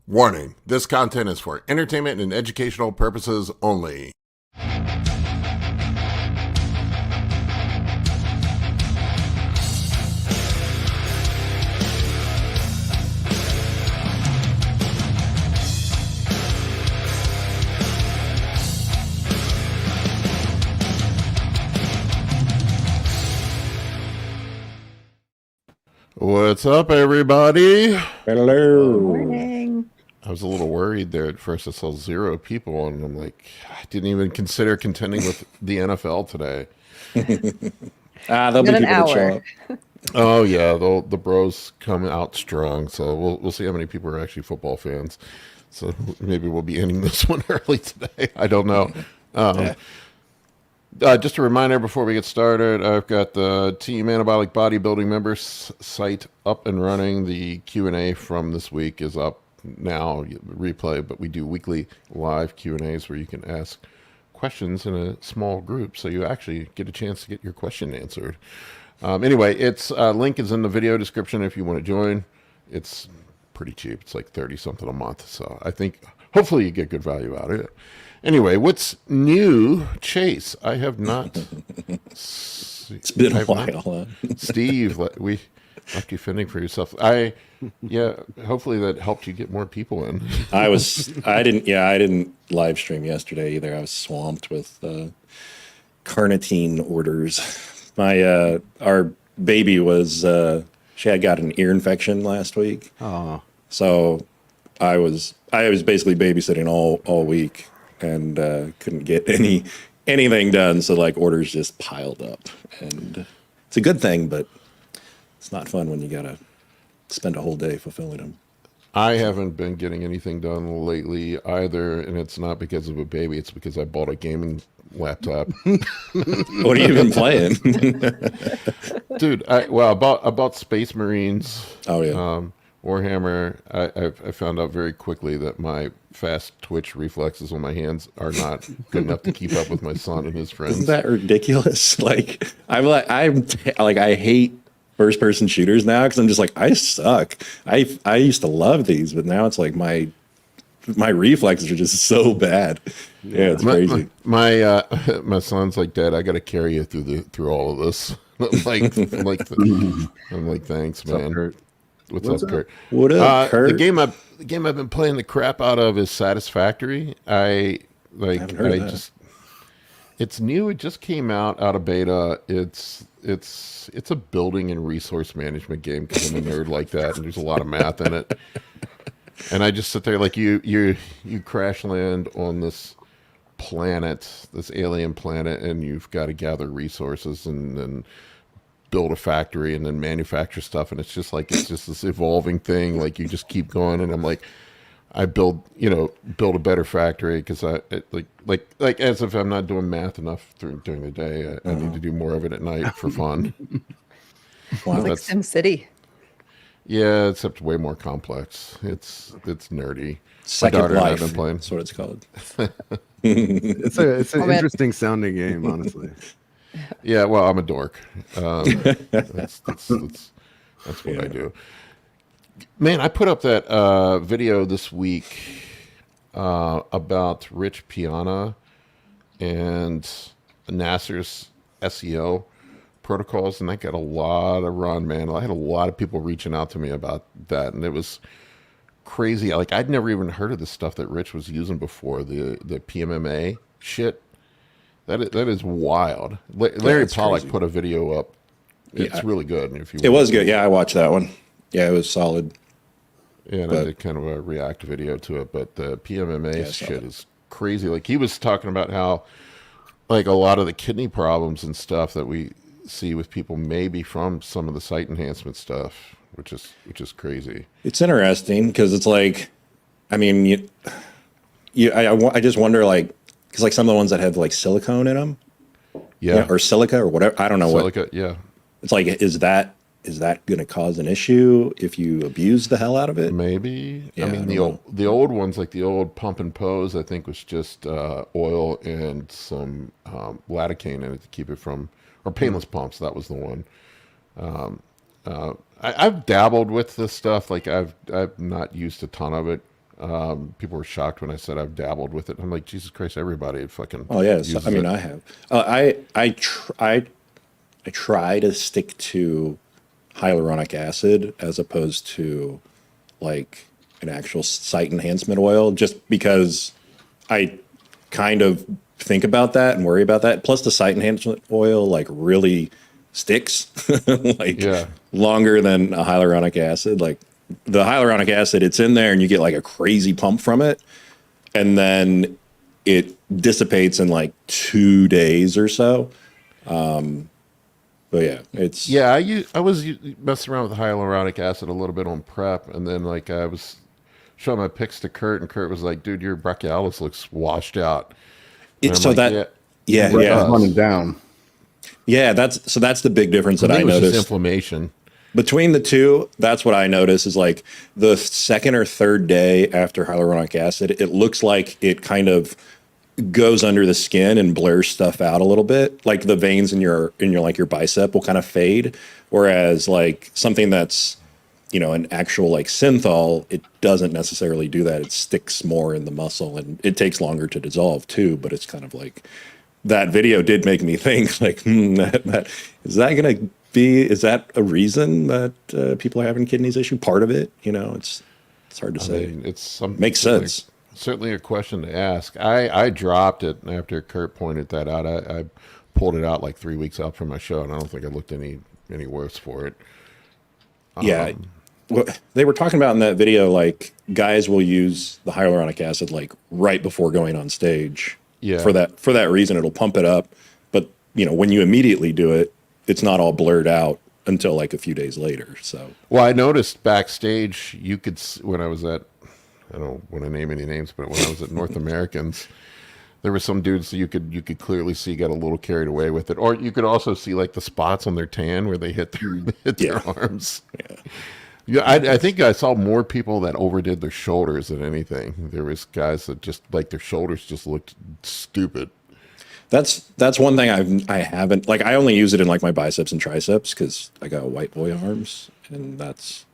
Warning, this content is for entertainment and educational purposes only. What's up, everybody? Hello. Good morning. I was a little worried there at first. I saw 0 people, and I'm like, I didn't even consider contending with the NFL today. There'll be people that show up. Oh yeah, the bros come out strong. So we'll see how many people are actually football fans. So maybe we'll be ending this one early today. I don't know. Just a reminder before we get started, I've got the Team Anabolic Bodybuilding members site up and running. The Q&A from this week is up now, replay, but we do weekly live Q&As where you can ask questions in a small group, so you actually get a chance to get your question answered. Anyway, its link is in the video description if you want to join. It's pretty cheap. It's like 30 something a month, so I think hopefully you get good value out of it. Anyway, what's new, Chase? I have not. It's been a while. Steve, we left you fending for yourself. Hopefully that helped you get more people in. I didn't live stream yesterday either. I was swamped with carnitine orders. Our baby she had got an ear infection last week. Oh. So I was basically babysitting all week and couldn't get anything done. So like orders just piled up, and it's a good thing, but it's not fun when you gotta spend a whole day fulfilling them. I haven't been getting anything done lately either, and it's not because of a baby. It's because I bought a gaming laptop. What have you been playing? Dude, I bought Space Marines. Oh yeah. Warhammer. I found out very quickly that my fast twitch reflexes on my hands are not good enough to keep up with my son and his friends. Isn't that ridiculous? Like I hate first person shooters now because I'm just like, I suck. I used to love these, but now it's like my reflexes are just so bad. Yeah, it's crazy. My son's like, Dad, I got to carry you through all of this. I'm like, thanks, man. What's up, Kurt? What up, Kurt? The game I've been playing the crap out of is Satisfactory. It's new. It just came out of beta. It's a building and resource management game because I'm a nerd like that, and there's a lot of math in it. And I just sit there like you crash land on this planet, this alien planet, and you've got to gather resources and build a factory and then manufacture stuff, and it's just this evolving thing. Like you just keep going, and I'm like, I build a better factory because like as if I'm not doing math enough during the day. I need to do more of it at night for fun. Wow. It's like Sim City. Yeah, except way more complex. It's nerdy. Second Life. I've been playing. That's what it's called. It's an interesting sounding game, honestly. Yeah, well, I'm a dork. That's what I do. Man, I put up that video this week about Rich Piana and Nasser's SEO protocols, and I got a lot of run, man. I had a lot of people reaching out to me about that, and it was crazy. Like, I'd never even heard of the stuff that Rich was using before, the PMMA shit. That is wild. Larry Pollock crazy. put a video up. It's really good. It was good. Yeah, I watched that one. Yeah, it was solid. Yeah, and I did kind of a react video to it. But the PMMA shit is crazy. Like, he was talking about how, like, a lot of the kidney problems and stuff that we see with people may be from some of the site enhancement stuff, which is crazy. It's interesting because it's like, I mean, I just wonder, like, because like some of the ones that have like silicone in them, or silica or whatever, I don't know silica, yeah. It's like, is that going to cause an issue if you abuse the hell out of it? Maybe. Yeah, I mean, the old ones, like the old Pump and Pose, I think was just oil and some lidocaine in it to keep it from, or painless pumps. That was the one. I've dabbled with this stuff. Like I've not used a ton of it. People were shocked when I said I've dabbled with it. I'm like, Jesus Christ, everybody fucking. Oh yeah, uses I mean, it. I have. I try to stick to hyaluronic acid as opposed to like an actual site enhancement oil, just because I kind of think about that and worry about that. Plus, the site enhancement oil like really sticks like Yeah. longer than a hyaluronic acid. Like the hyaluronic acid, it's in there and you get like a crazy pump from it, and then it dissipates in like 2 days or so. But yeah, it's Yeah, I was messing around with hyaluronic acid a little bit on prep, and then like I was showing my pics to Kurt, and Kurt was like, "Dude, your brachialis looks washed out." And I'm so like, that "Yeah, yeah, it yeah, does." Running down. yeah. That's the big difference I that think I it was just noticed inflammation. between the two. That's what I notice is like the second or third day after hyaluronic acid, it looks like it kind of goes under the skin and blurs stuff out a little bit. Like the veins in your like your bicep will kind of fade, whereas like something that's an actual like synthol, it doesn't necessarily do that. It sticks more in the muscle and it takes longer to dissolve too. But it's kind of like that video did make me think like, is that a reason that people are having kidneys issue? Part of it, it's hard to I say. mean, it's some Makes sense. certainly a question to ask. I dropped it after Kurt pointed that out. I pulled it out like 3 weeks out from my show, and I don't think I looked any worse for it. Yeah. Well, they were talking about in that video, like guys will use the hyaluronic acid like right before going on stage. Yeah. For that reason, it'll pump it up. But when you immediately do it, it's not all blurred out until like a few days later. So Well, I noticed backstage you could when I was at, I don't want to name any names, but when I was at North Americans, there were some dudes that you could clearly see got a little carried away with it, or you could also see like the spots on their tan where they hit their arms. yeah, Yeah, I think I saw more people that overdid their shoulders than anything. There was guys that just like their shoulders just looked stupid. that's one thing I haven't like. I only use it in like my biceps and triceps because I got white boy arms, and that's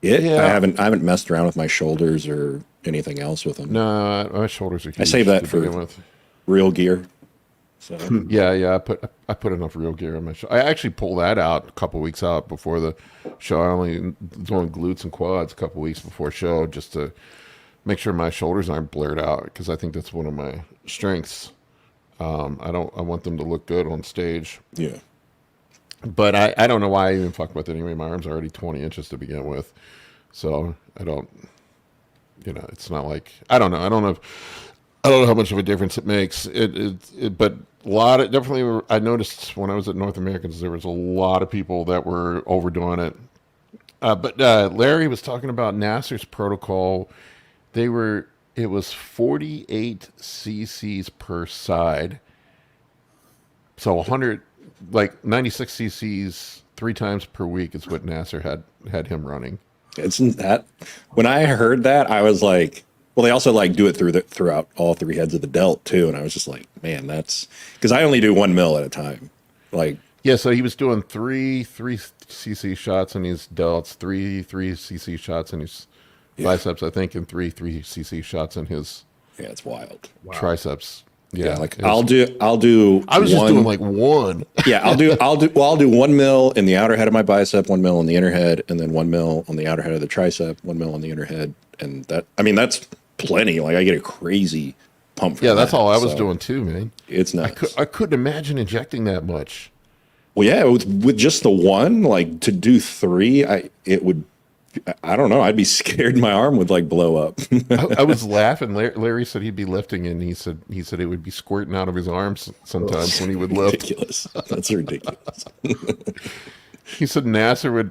it. Yeah. I haven't messed around with my shoulders or anything else with them. No, my shoulders are huge. I save that to for begin with. real gear. So Yeah. I put enough real gear on my show. I actually pulled that out a couple weeks out before the show. I only doing glutes and quads a couple weeks before show just to make sure my shoulders aren't blurred out because I think that's one of my strengths. I want them to look good on stage, yeah. but I don't know why I even fuck with it anyway. My arms are already 20 inches to begin with, so I don't. It's not like I don't know. I don't know how much of a difference it makes. But a lot of definitely. I noticed when I was at North Americans, there was a lot of people that were overdoing it. But Larry was talking about Nasser's protocol. It was 48 cc's per side, so 100, like 96 cc's 3 times per week is what Nasser had him running. It's that when I heard that, I was like, well, they also like do it throughout all three heads of the delt too. And I was just like, man, that's because I only do 1 mil at a time. Like, Yeah, so he was doing three cc shots in his delts, three cc shots in his biceps, I think, and three cc shots in his yeah, it's wild. triceps. Yeah, like it was- I'll do. I was just one- doing like one. Yeah, I'll do 1 mil in the outer head of my bicep, 1 mil in the inner head, and then 1 mil on the outer head of the tricep, 1 mil on the inner head, and that's plenty. Like I get a crazy pump from Yeah, that's that, all I was so doing too, man. It's nuts. I couldn't imagine injecting that much. Well, yeah, with just the one, like to do 3, I don't know. I'd be scared my arm would like blow up. I was laughing. Larry said he'd be lifting, and he said it would be squirting out of his arms sometimes when he would lift. Ridiculous. That's ridiculous. He said Nasser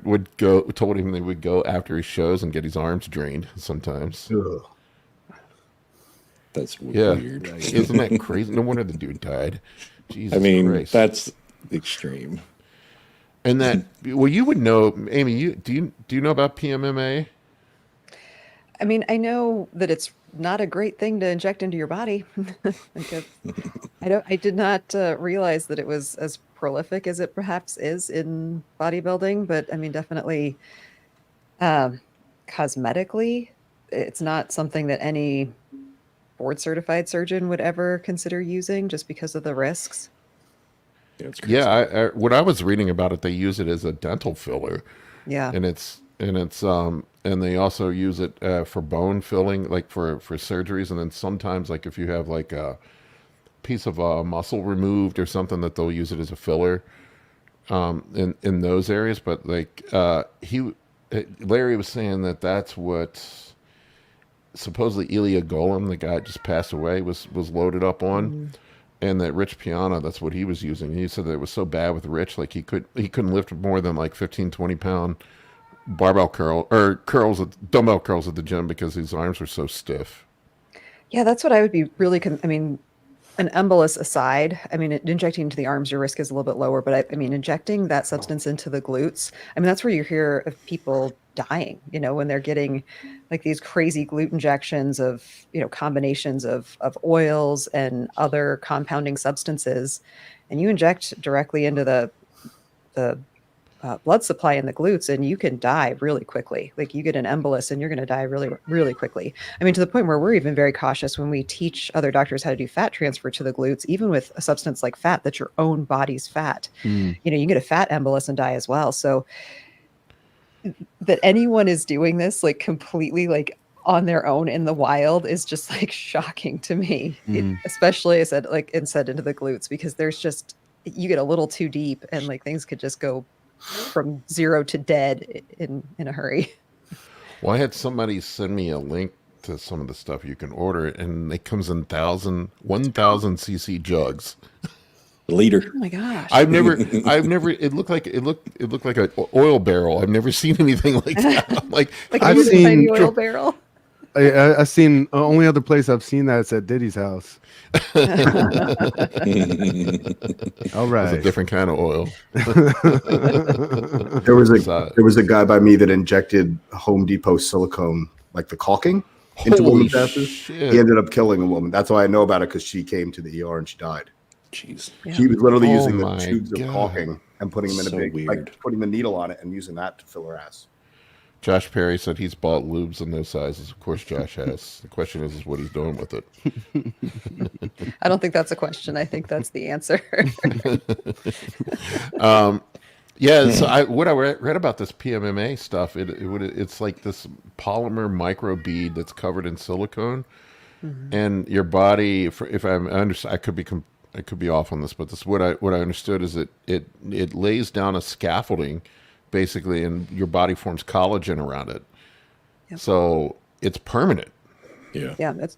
told him they would go after his shows and get his arms drained sometimes. Ugh. That's Yeah, weird. isn't that crazy? No wonder the dude died. Jesus I mean, Christ. that's extreme. And that, well, you would know, Amy. Do you know about PMMA? I mean, I know that it's not a great thing to inject into your body. Like I did not realize that it was as prolific as it perhaps is in bodybuilding, but I mean, definitely cosmetically, it's not something that any board certified surgeon would ever consider using just because of the risks. Yeah, it's crazy. Yeah, when I was reading about it, they use it as a dental filler, Yeah. and and they also use it for bone filling, like for surgeries, and then sometimes like if you have like a piece of muscle removed or something, that they'll use it as a filler in those areas. But like Larry was saying that that's what supposedly Ilya Golem, the guy that just passed away, was loaded up on. And that Rich Piana, that's what he was using. He said that it was so bad with Rich, like he couldn't lift more than like 15, 20 pound barbell dumbbell curls at the gym because his arms were so stiff. Yeah, that's what I would be really, I mean, an embolus aside, I mean, injecting into the arms, your risk is a little bit lower, but I mean, injecting that substance into the glutes, I mean, that's where you hear of people dying, when they're getting like these crazy glute injections of, combinations of oils and other compounding substances, and you inject directly into the blood supply in the glutes, and you can die really quickly. Like you get an embolus and you're going to die really, really quickly. I mean, to the point where we're even very cautious when we teach other doctors how to do fat transfer to the glutes, even with a substance like fat, that's your own body's fat. You can get a fat embolus and die as well. So that anyone is doing this like completely like on their own in the wild is just like shocking to me. Especially I said into the glutes, because there's just, you get a little too deep and like things could just go from 0 to dead in a hurry. Well, I had somebody send me a link to some of the stuff you can order, and it comes in 1,000 cc jugs. Liter. Oh my gosh. I've never. It looked like an oil barrel. I've never seen anything like that. Like I've I've seen a tiny seen- oil barrel. I've seen only other place I've seen that is at Diddy's house. All it's a right. different kind of oil. There was a guy by me that injected Home Depot silicone, like the caulking, into Holy women's asses. shit. He ended up killing a woman. That's why I know about it, because she came to the ER and she died. Jeez. Yeah. He was literally Oh using the my tubes God. of caulking and putting them in So a big, weird. like putting the needle on it and using that to fill her ass. Josh Perry said he's bought lubes in those sizes. Of course, Josh has. The question is what he's doing with it. I don't think that's a question. I think that's the answer. Yeah, so what I read about this PMMA stuff, it's like this polymer micro bead that's covered in silicone, and your body. If I understand, I could be off on this, but this what I understood is it lays down a scaffolding, basically, and your body forms collagen around it. Yep. So it's permanent. Yeah. Yeah, that's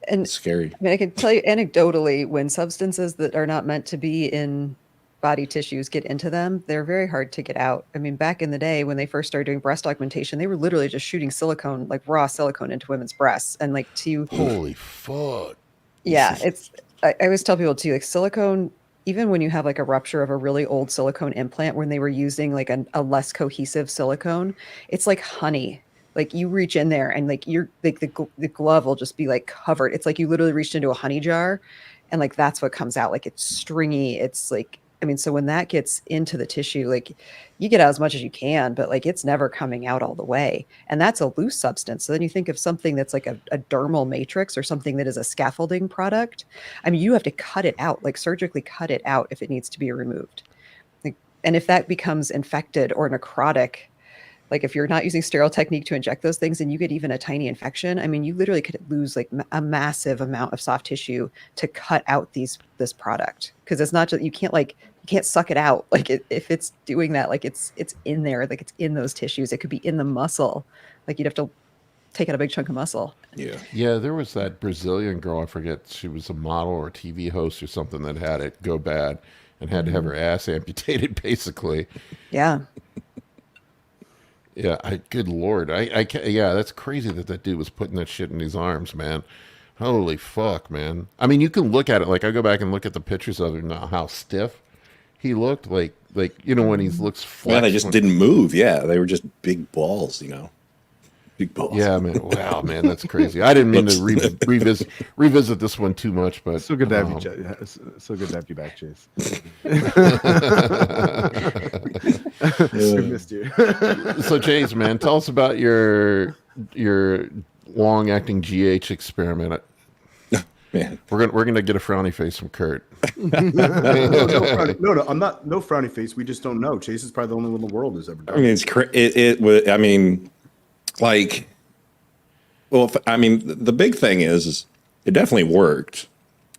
and It's scary. I mean, I can tell you anecdotally, when substances that are not meant to be in body tissues get into them, they're very hard to get out. I mean, back in the day when they first started doing breast augmentation, they were literally just shooting silicone, like raw silicone, into women's breasts, and like Holy fuck! yeah, I always tell people too, like silicone, even when you have like a rupture of a really old silicone implant, when they were using like a less cohesive silicone, it's like honey. Like you reach in there and like you're like the glove will just be like covered. It's like you literally reached into a honey jar, and like that's what comes out. Like it's stringy. It's like, I mean, so when that gets into the tissue, like you get out as much as you can, but like it's never coming out all the way. And that's a loose substance. So then you think of something that's like a dermal matrix or something that is a scaffolding product. I mean, you have to cut it out, like surgically cut it out if it needs to be removed. Like, and if that becomes infected or necrotic, like if you're not using sterile technique to inject those things and you get even a tiny infection, I mean, you literally could lose like a massive amount of soft tissue to cut out this product. Because it's not just, you can't suck it out. Like if it's doing that, like it's in there, like it's in those tissues. It could be in the muscle. Like you'd have to take out a big chunk of muscle. Yeah. Yeah, there was that Brazilian girl, I forget, she was a model or a TV host or something, that had it go bad and had to have her ass amputated, basically. Yeah. Yeah, good Lord. Yeah, that's crazy that dude was putting that shit in his arms, man. Holy fuck, man. I mean, you can look at it, like I go back and look at the pictures of him now, how stiff he looked, like when he looks flexed. Yeah, they just didn't move. Yeah, they were just big balls, Big balls. Yeah, man. Wow, man, that's crazy. I didn't mean to revisit this one too much, but So good to have you. So good to have you back, Chase. We missed you. So, Chase, man, tell us about your your long acting GH experiment. Man. We're gonna get a frowny face from Kurt. No, I'm not. No frowny face. We just don't know. Chase is probably the only one in the world who's ever done. I mean, I mean, like, well, I mean, the big thing is it definitely worked,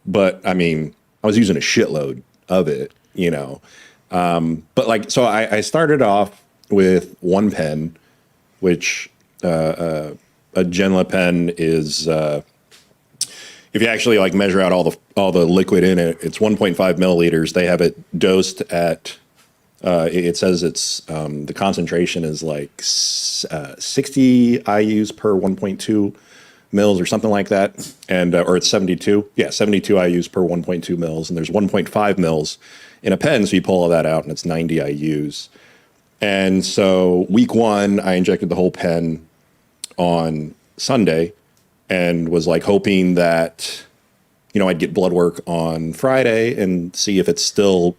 but I mean, I was using a shitload of it, you know. But like, so I started off with one pen, which a Ngenla pen is. If you actually like measure out all the liquid in it, it's 1.5 milliliters. They have it dosed at. It says it's the concentration is like 60 IUs per 1.2 mils or something like that, and or it's 72. Yeah, 72 IUs per 1.2 mils, and there's 1.5 mils in a pen. So you pull all that out, and it's 90 IUs. And so week one, I injected the whole pen on Sunday. And was like hoping that, you know, I'd get blood work on Friday and see if it's still,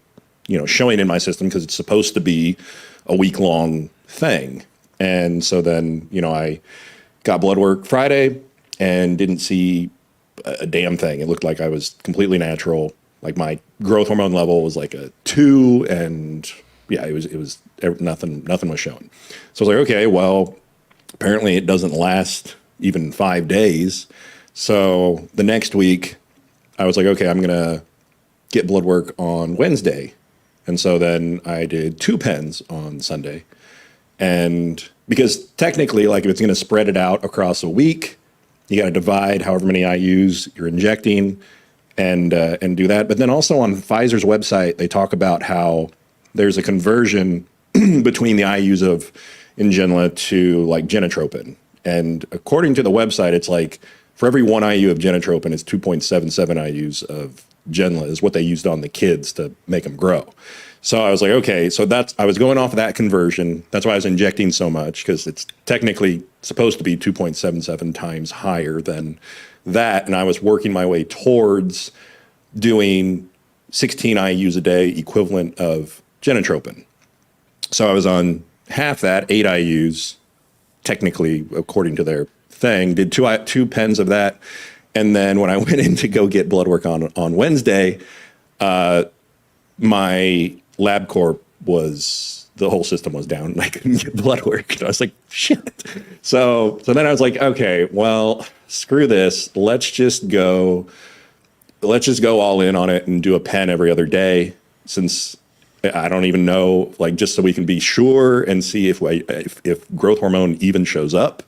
you know, showing in my system because it's supposed to be a week-long thing. And so then, you know, I got blood work Friday and didn't see a damn thing. It looked like I was completely natural. Like my growth hormone level was like a 2, and yeah, it was nothing was showing. So I was like, okay, well, apparently it doesn't last even 5 days. So the next week I was like, okay, I'm going to get blood work on Wednesday. And so then I did 2 pens on Sunday. And because technically, like if it's going to spread it out across a week, you got to divide however many IUs you're injecting and do that. But then also on Pfizer's website, they talk about how there's a conversion between the IUs of Ngenla to like genotropin. And according to the website, it's like for every 1 IU of genotropin, it's 2.77 IUs of Ngenla is what they used on the kids to make them grow. So I was like, okay, so I was going off of that conversion. That's why I was injecting so much, because it's technically supposed to be 2.77 times higher than that. And I was working my way towards doing 16 IUs a day equivalent of genotropin. So I was on half that, 8 IUs, technically, according to their thing, did two pens of that. And then when I went in to go get blood work on Wednesday, my LabCorp the whole system was down and I couldn't get blood work. And I was like, shit. So then I was like, okay, well, screw this. Let's just go all in on it and do a pen every other day, since I don't even know, like, just so we can be sure and see if growth hormone even shows up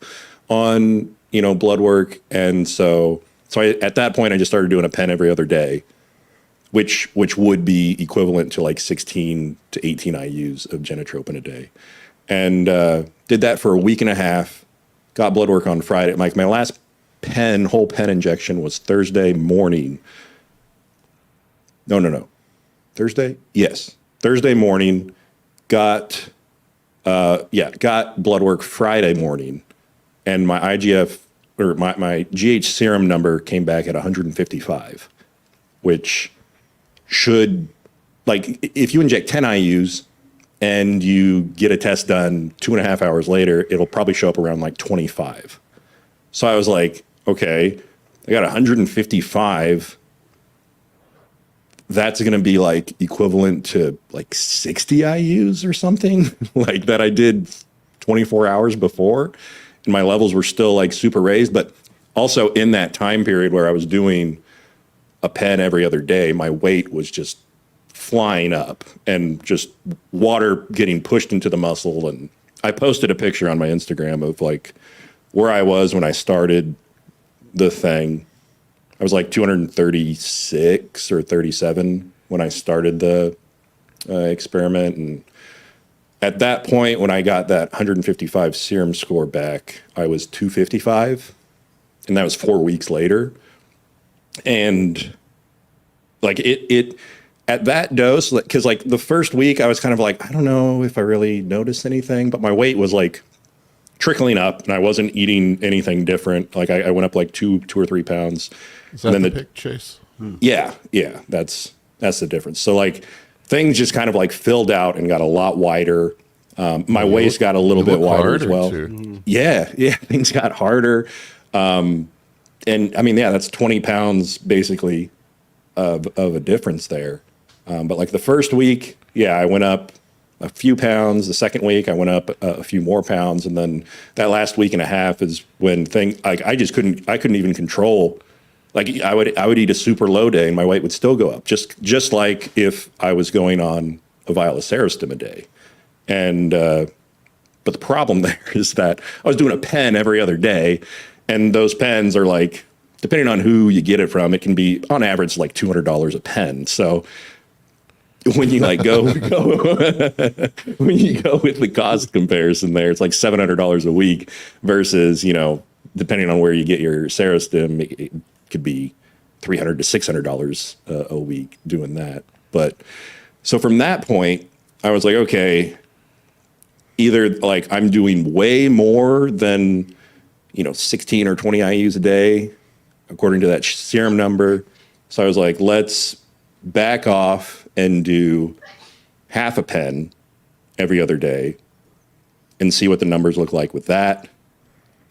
on, you know, blood work. And so at that point, I just started doing a pen every other day, which would be equivalent to like 16 to 18 IUs of genotropin a day. And did that for a week and a half, got blood work on Friday. Like my last whole pen injection was Thursday morning. No. Thursday? Yes. Thursday morning, got blood work Friday morning, and my IGF or my GH serum number came back at 155, which should, like, if you inject 10 IUs and you get a test done 2.5 hours later, it'll probably show up around like 25. So I was like, okay, I got 155. That's going to be like equivalent to like 60 IUs or something like that I did 24 hours before. And my levels were still like super raised. But also in that time period where I was doing a pen every other day, my weight was just flying up and just water getting pushed into the muscle. And I posted a picture on my Instagram of like where I was when I started the thing. I was like 236 or 37 when I started the experiment. And at that point, when I got that 155 serum score back, I was 255. And that was 4 weeks later. And like it at that dose, because like the first week I was kind of like, I don't know if I really noticed anything, but my weight was like trickling up and I wasn't eating anything different. Like I went up like 2 or 3 pounds. Is that the pick, Chase? Yeah, that's the difference. So like things just kind of like filled out and got a lot wider. My waist got a little bit wider as well. Too. Yeah, things got harder. And I mean, yeah, that's 20 pounds basically of a difference there. But like the first week, yeah, I went up a few pounds. The second week, I went up a few more pounds. And then that last week and a half is when like I couldn't even control. Like I would eat a super low day and my weight would still go up, just like if I was going on a vial of Serostim a day. And but the problem there is that I was doing a pen every other day, and those pens are like, depending on who you get it from, it can be on average like $200 a pen. So when you like go when you go with the cost comparison there, it's like $700 a week versus, you know, depending on where you get your Serostim, it could be $300 to $600 a week doing that. But so from that point, I was like, okay, either like I'm doing way more than, you know, 16 or 20 IUs a day, according to that serum number. So I was like, let's back off and do half a pen every other day and see what the numbers look like with that.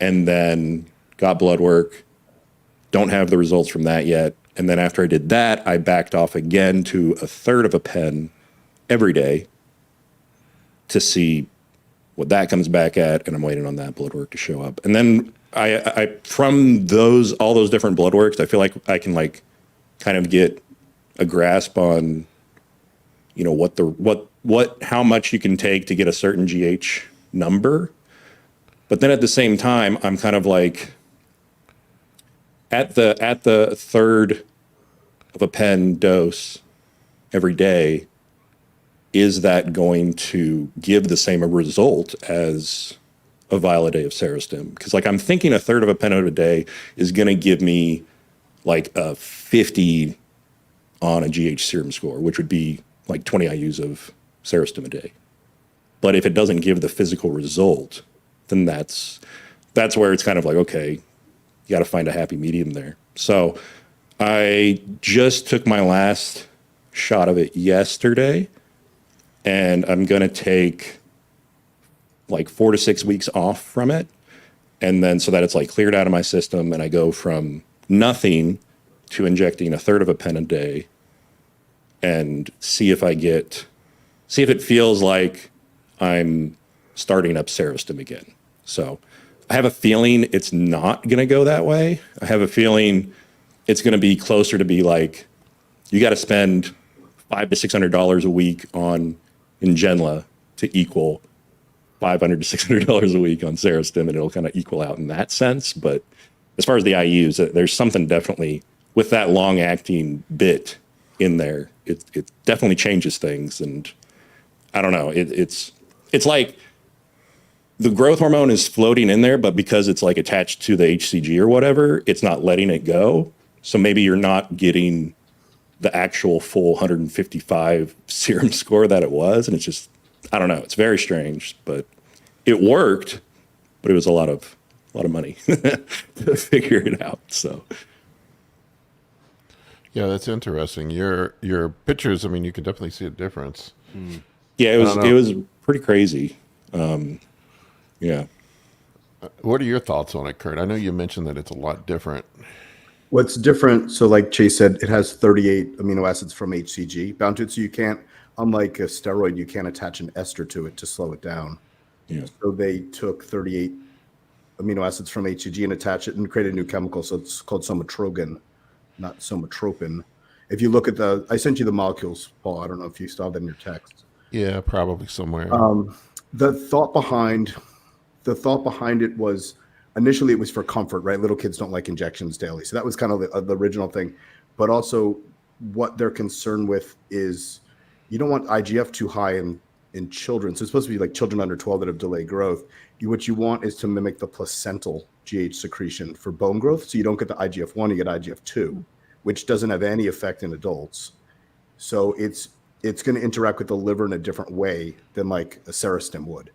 And then got blood work. Don't have the results from that yet. And then after I did that, I backed off again to a third of a pen every day to see what that comes back at, and I'm waiting on that blood work to show up. And then I from all those different blood works, I feel like I can like kind of get a grasp on, you know, how much you can take to get a certain GH number. But then at the same time, I'm kind of like at the third of a pen dose every day, is that going to give the same result as a vial a day of Serostim? Because like I'm thinking a third of a pen a day is going to give me like a 50 on a GH serum score, which would be like 20 IUs of Serostim a day. But if it doesn't give the physical result, then that's where it's kind of like, okay, you got to find a happy medium there. So I just took my last shot of it yesterday, and I'm going to take like 4 to 6 weeks off from it. And then so that it's like cleared out of my system, and I go from nothing to injecting a third of a pen a day and see if it feels like I'm starting up Serostim again. So I have a feeling it's not going to go that way. I have a feeling it's going to be closer to be like, you got to spend $500 to $600 a week on Ngenla to equal $500 to $600 a week on Serostim, and it'll kind of equal out in that sense. But as far as the IUs, there's something definitely with that long-acting bit in there. It definitely changes things, and I don't know. It's like the growth hormone is floating in there, but because it's like attached to the HCG or whatever, it's not letting it go. So maybe you're not getting the actual full 155 serum score that it was, and it's just, I don't know. It's very strange, but it worked, but it was a lot of money to figure it out. So Yeah, that's interesting. Your pictures, I mean, you can definitely see a difference. yeah, it was pretty crazy. Yeah. What are your thoughts on it, Kurt? I know you mentioned that it's a lot different. What's different? So, like Chase said, it has 38 amino acids from HCG bound to it. So you can't, unlike a steroid, you can't attach an ester to it to slow it down. Yeah. So they took 38 amino acids from HCG and attached it and created a new chemical. So it's called Somatrogon, not Somatropin. If you look at I sent you the molecules, Paul. I don't know if you saw that in your text. Yeah, probably somewhere. The thought behind it was, initially it was for comfort, right? Little kids don't like injections daily. So that was kind of the original thing. But also what they're concerned with is you don't want IGF too high in children. So it's supposed to be like children under 12 that have delayed growth. What you want is to mimic the placental GH secretion for bone growth. So you don't get the IGF-1, you get IGF-2, which doesn't have any effect in adults. So it's going to interact with the liver in a different way than like a Serostim would.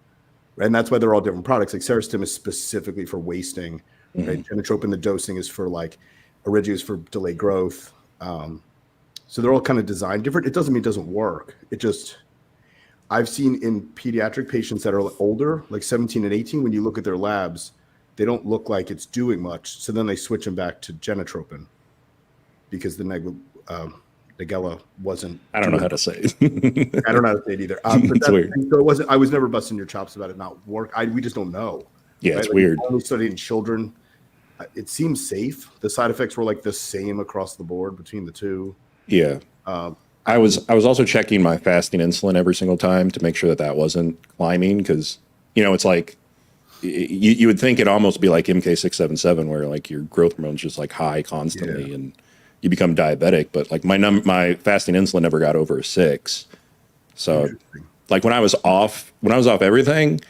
And that's why they're all different products. Like Serostim is specifically for wasting, right? Genotropin, the dosing is for like, Origio is for delayed growth. So they're all kind of designed different. It doesn't mean it doesn't work. It just, I've seen in pediatric patients that are older, like 17 and 18, when you look at their labs, they don't look like it's doing much. So then they switch them back to Genotropin because the Ngenla wasn't. I don't know how to say it. I don't know how to say it either. But It's weird. So it wasn't. I was never busting your chops about it not work. We just don't know. Yeah, right? it's Like, weird. only studying children. It seems safe. The side effects were like the same across the board between the two. Yeah. I was also checking my fasting insulin every single time to make sure that wasn't climbing because, it's like you would think it'd almost be like MK677 where like your growth hormone's just like high constantly and you become diabetic. But like my fasting insulin never got over a 6. So like when I was off everything,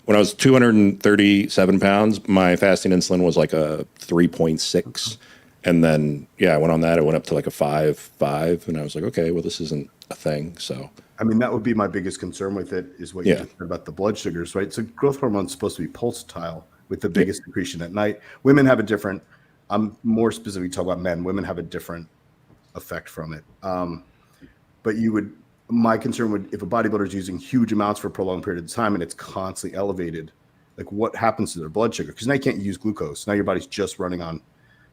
when I was 237 pounds, my fasting insulin was like a 3.6. And then, I went on that. It went up to like a 5.5. And I was like, okay, well, this isn't a thing. So, I mean, that would be my biggest concern with it is what you just said about the blood sugars, right? So growth hormone is supposed to be pulsatile with the biggest secretion at night. Women have a different, I'm more specifically talking about men. Women have a different effect from it. But my concern would, if a bodybuilder is using huge amounts for a prolonged period of time and it's constantly elevated, like what happens to their blood sugar? Because now you can't use glucose. Now your body's just running on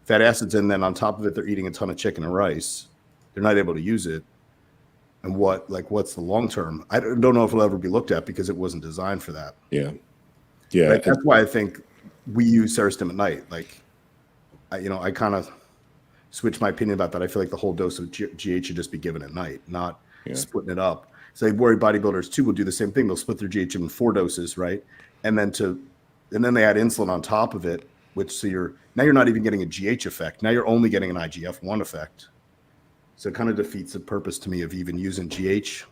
fat acids, and then on top of it, they're eating a ton of chicken and rice. They're not able to use it. And what's the long term? I don't know if it'll ever be looked at because it wasn't designed for that. Yeah. Like, that's why I think we use Serostim at night. Like, I kind of switched my opinion about that. I feel like the whole dose of GH should just be given at night, not splitting it up. So I worry bodybuilders too will do the same thing. They'll split their GH in 4 doses, right? And then they add insulin on top of it, which you're not even getting a GH effect. Now you're only getting an IGF-1 effect. So it kind of defeats the purpose to me of even using GH.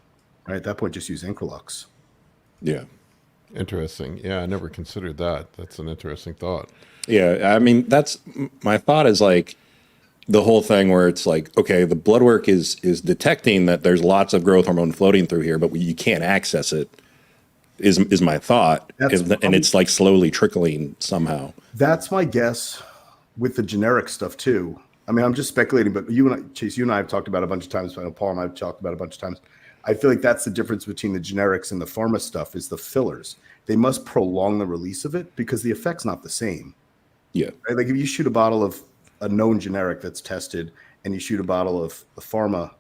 Right at that point, just use Increlux. Yeah. Interesting. Yeah, I never considered that. That's an interesting thought. Yeah. I mean, that's my thought is like the whole thing where it's like, okay, the blood work is detecting that there's lots of growth hormone floating through here, but you can't access it. Is my thought, and it's like slowly trickling somehow. That's my guess with the generic stuff too. I mean, I'm just speculating, but Chase, you and I have talked about it a bunch of times. I know Paul and I have talked about it a bunch of times. I feel like that's the difference between the generics and the pharma stuff is the fillers. They must prolong the release of it because the effect's not the same. Yeah. Right? Like if you shoot a bottle of a known generic that's tested and you shoot a bottle of the pharma,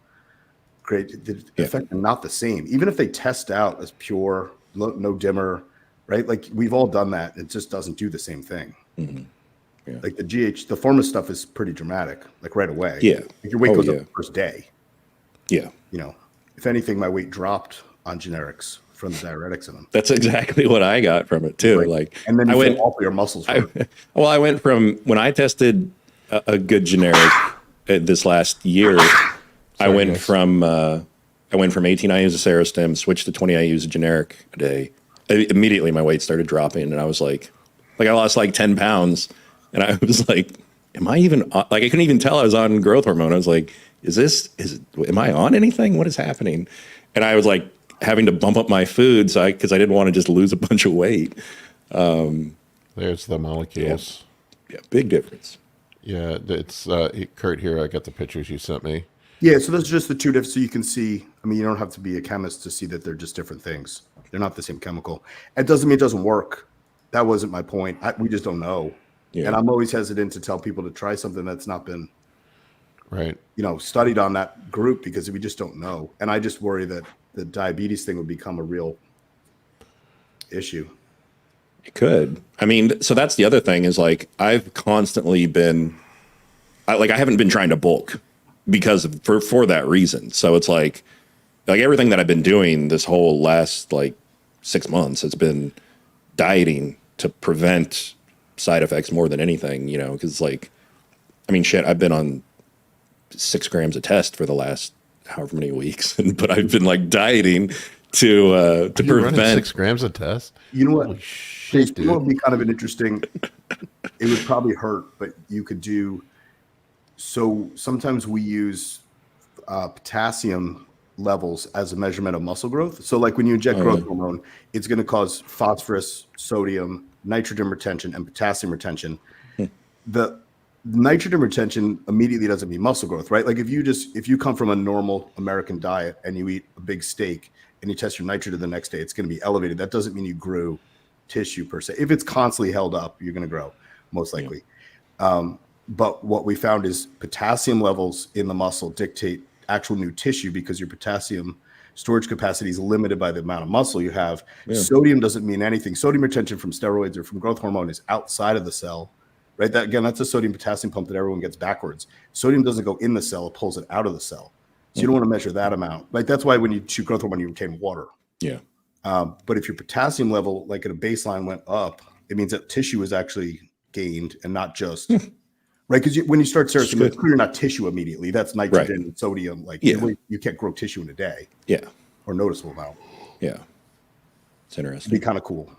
great, the effect are not the same. Even if they test out as pure, no dimmer, right? Like we've all done that. It just doesn't do the same thing. Mm-hmm. Yeah. Like the pharma stuff is pretty dramatic, like right away. Yeah. Like your weight goes up the first day. Yeah. If anything, my weight dropped on generics from the diuretics in them. That's exactly what I got from it too. Like, and then all your muscles. I went from when I tested a good generic this last year, I went from 18 IUs of Serostim, switched to 20 IUs of generic a day. Immediately, my weight started dropping, and I was like I lost like 10 pounds, and I was like, am I even like I couldn't even tell I was on growth hormone. I was like, am I on anything? What is happening? And I was like having to bump up my food because I didn't want to just lose a bunch of weight. There's the molecules. Yeah, big difference. Yeah, it's Kurt here. I got the pictures you sent me. Yeah, so those are just the two different. So you can see. I mean, you don't have to be a chemist to see that they're just different things. They're not the same chemical. It doesn't mean it doesn't work. That wasn't my point. We just don't know. Yeah. And I'm always hesitant to tell people to try something that's not been, studied on that group because we just don't know. And I just worry that the diabetes thing would become a real issue. It could. I mean, so that's the other thing is like I've constantly been, I haven't been trying to bulk because for that reason. So it's like everything that I've been doing this whole last 6 months, it's been dieting to prevent side effects more than anything, because I've been on 6 grams of test for the last however many weeks, but I've been dieting to prevent 6 grams of test. You know what? Holy shit, dude. It would be kind of an interesting. It would probably hurt, but you could do. So sometimes we use potassium levels as a measurement of muscle growth. So like when you inject growth hormone, it's going to cause phosphorus, sodium, nitrogen retention, and potassium retention. nitrogen retention immediately doesn't mean muscle growth, right? Like if you come from a normal American diet and you eat a big steak and you test your nitrogen the next day, it's going to be elevated. That doesn't mean you grew tissue per se. If it's constantly held up, you're going to grow, most likely. But what we found is potassium levels in the muscle dictate actual new tissue because your potassium storage capacity is limited by the amount of muscle you have. Sodium doesn't mean anything. Sodium retention from steroids or from growth hormone is outside of the cell, right? That again, that's a sodium potassium pump that everyone gets backwards. Sodium doesn't go in the cell; it pulls it out of the cell. So you don't want to measure that amount. Like that's why when you shoot growth hormone, you retain water. Yeah. But if your potassium level, like at a baseline, went up, it means that tissue is actually gained and not just right. Because when you start serostim, it's clear not tissue immediately. That's nitrogen and sodium. Like you can't grow tissue in a day. Yeah. Or noticeable amount. Yeah. It's interesting. It'd be kind of cool.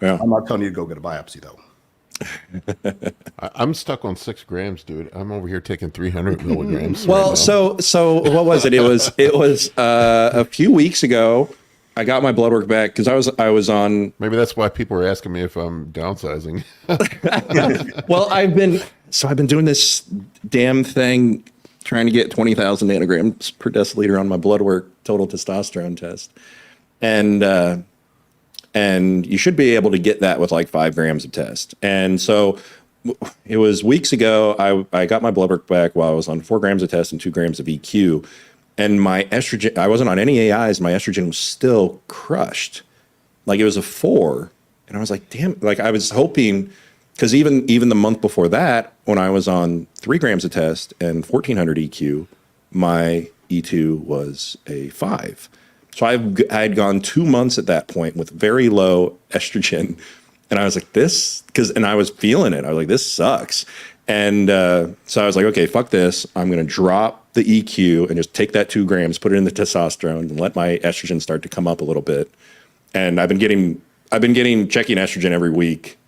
Yeah. I'm not telling you to go get a biopsy though. I'm stuck on 6 grams, dude. I'm over here taking 300 milligrams. Well, right now. so what was it? It was a few weeks ago. I got my blood work back because I was on. Maybe that's why people are asking me if I'm downsizing. Well, I've been doing this damn thing, trying to get 20,000 nanograms per deciliter on my blood work total testosterone test, and you should be able to get that with like 5 grams of test. And so it was weeks ago. I got my blood work back while I was on 4 grams of test and 2 grams of EQ. And my estrogen, I wasn't on any AIs. My estrogen was still crushed. Like it was a 4. And I was like, damn, like I was hoping, because even the month before that, when I was on 3 grams of test and 1400 EQ, my E2 was a 5. So I had gone 2 months at that point with very low estrogen. And I was like, and I was feeling it. I was like, this sucks. And so I was like, okay, fuck this. I'm going to drop the EQ and just take that 2 grams, put it in the testosterone, and let my estrogen start to come up a little bit. And I've been getting checking estrogen every week.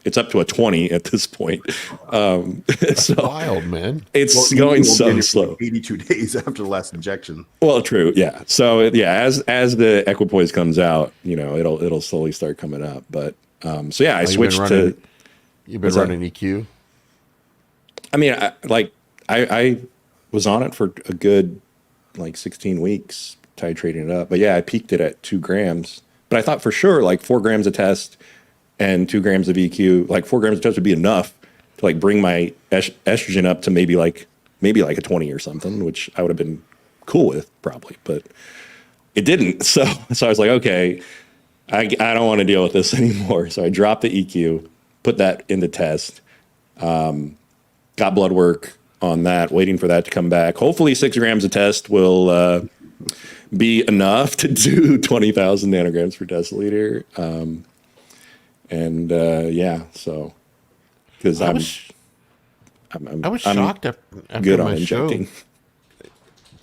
It's up to a 20 at this point. That's so wild, man. It's going so slow. 82 days after the last injection. Well, true, yeah. So yeah, as the equipoise comes out, it'll slowly start coming up. But so yeah, I switched to. You've been running EQ. I mean, I was on it for a good 16 weeks, titrating it up. But yeah, I peaked it at 2 grams. But I thought for sure 4 grams of test and 2 grams of EQ, 4 grams of test would be enough to bring my estrogen up to maybe a 20 or something, which I would have been cool with probably. But it didn't. So I was like, okay, I don't want to deal with this anymore. So I dropped the EQ, put that in the test. Got blood work on that, waiting for that to come back. Hopefully 6 grams of test will be enough to do 20,000 nanograms per deciliter. So because I was shocked after good my on injecting. show.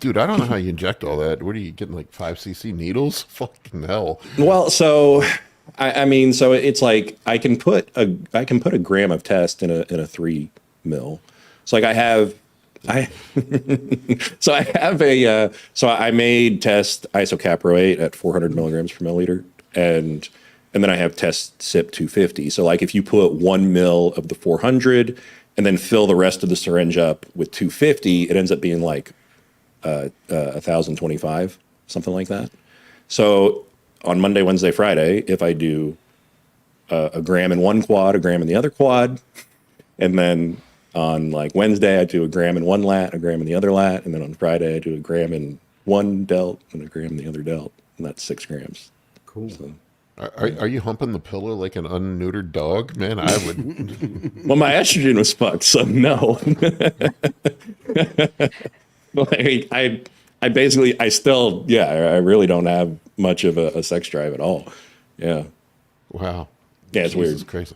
Dude, I don't know how you inject all that. What are you getting, 5cc needles? Fucking hell. Well, so I mean, so it's I can put a gram of test in a 3 mil. So I made test isocaproate at 400 milligrams per milliliter, and then I have test SIP 250. So if you put 1 mil of the 400 and then fill the rest of the syringe up with 250, it ends up being 1,025, something like that. So on Monday, Wednesday, Friday, if I do a gram in one quad, a gram in the other quad, and then on Wednesday, I do a gram in one lat, a gram in the other lat, and then on Friday, I do a gram in one delt and a gram in the other delt, and that's 6 grams. Cool. So, Are you humping the pillow like an unneutered dog? Man, I would. well, my estrogen was fucked, so no. I really don't have much of a sex drive at all. Yeah. Wow. Yeah, it's Jesus weird. Christ.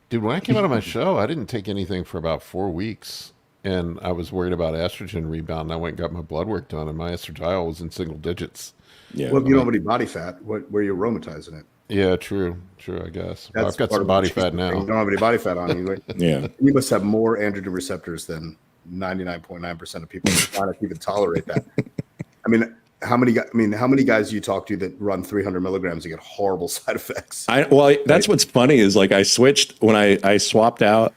Dude, when I came out of my show, I didn't take anything for about 4 weeks, and I was worried about estrogen rebound. I went and got my blood work done, and my estradiol was in single digits. Yeah. Well, if you don't have any body fat, where you're aromatizing it. Yeah, true, I guess. Well, That's I've got part some of body the fat thing. now. You don't have any body fat on you. Right? Yeah. You must have more androgen receptors than 99.9% of people cannot even tolerate that. I mean, how many guys do you talk to that run 300 milligrams and get horrible side effects? That's what's funny is I switched when I swapped out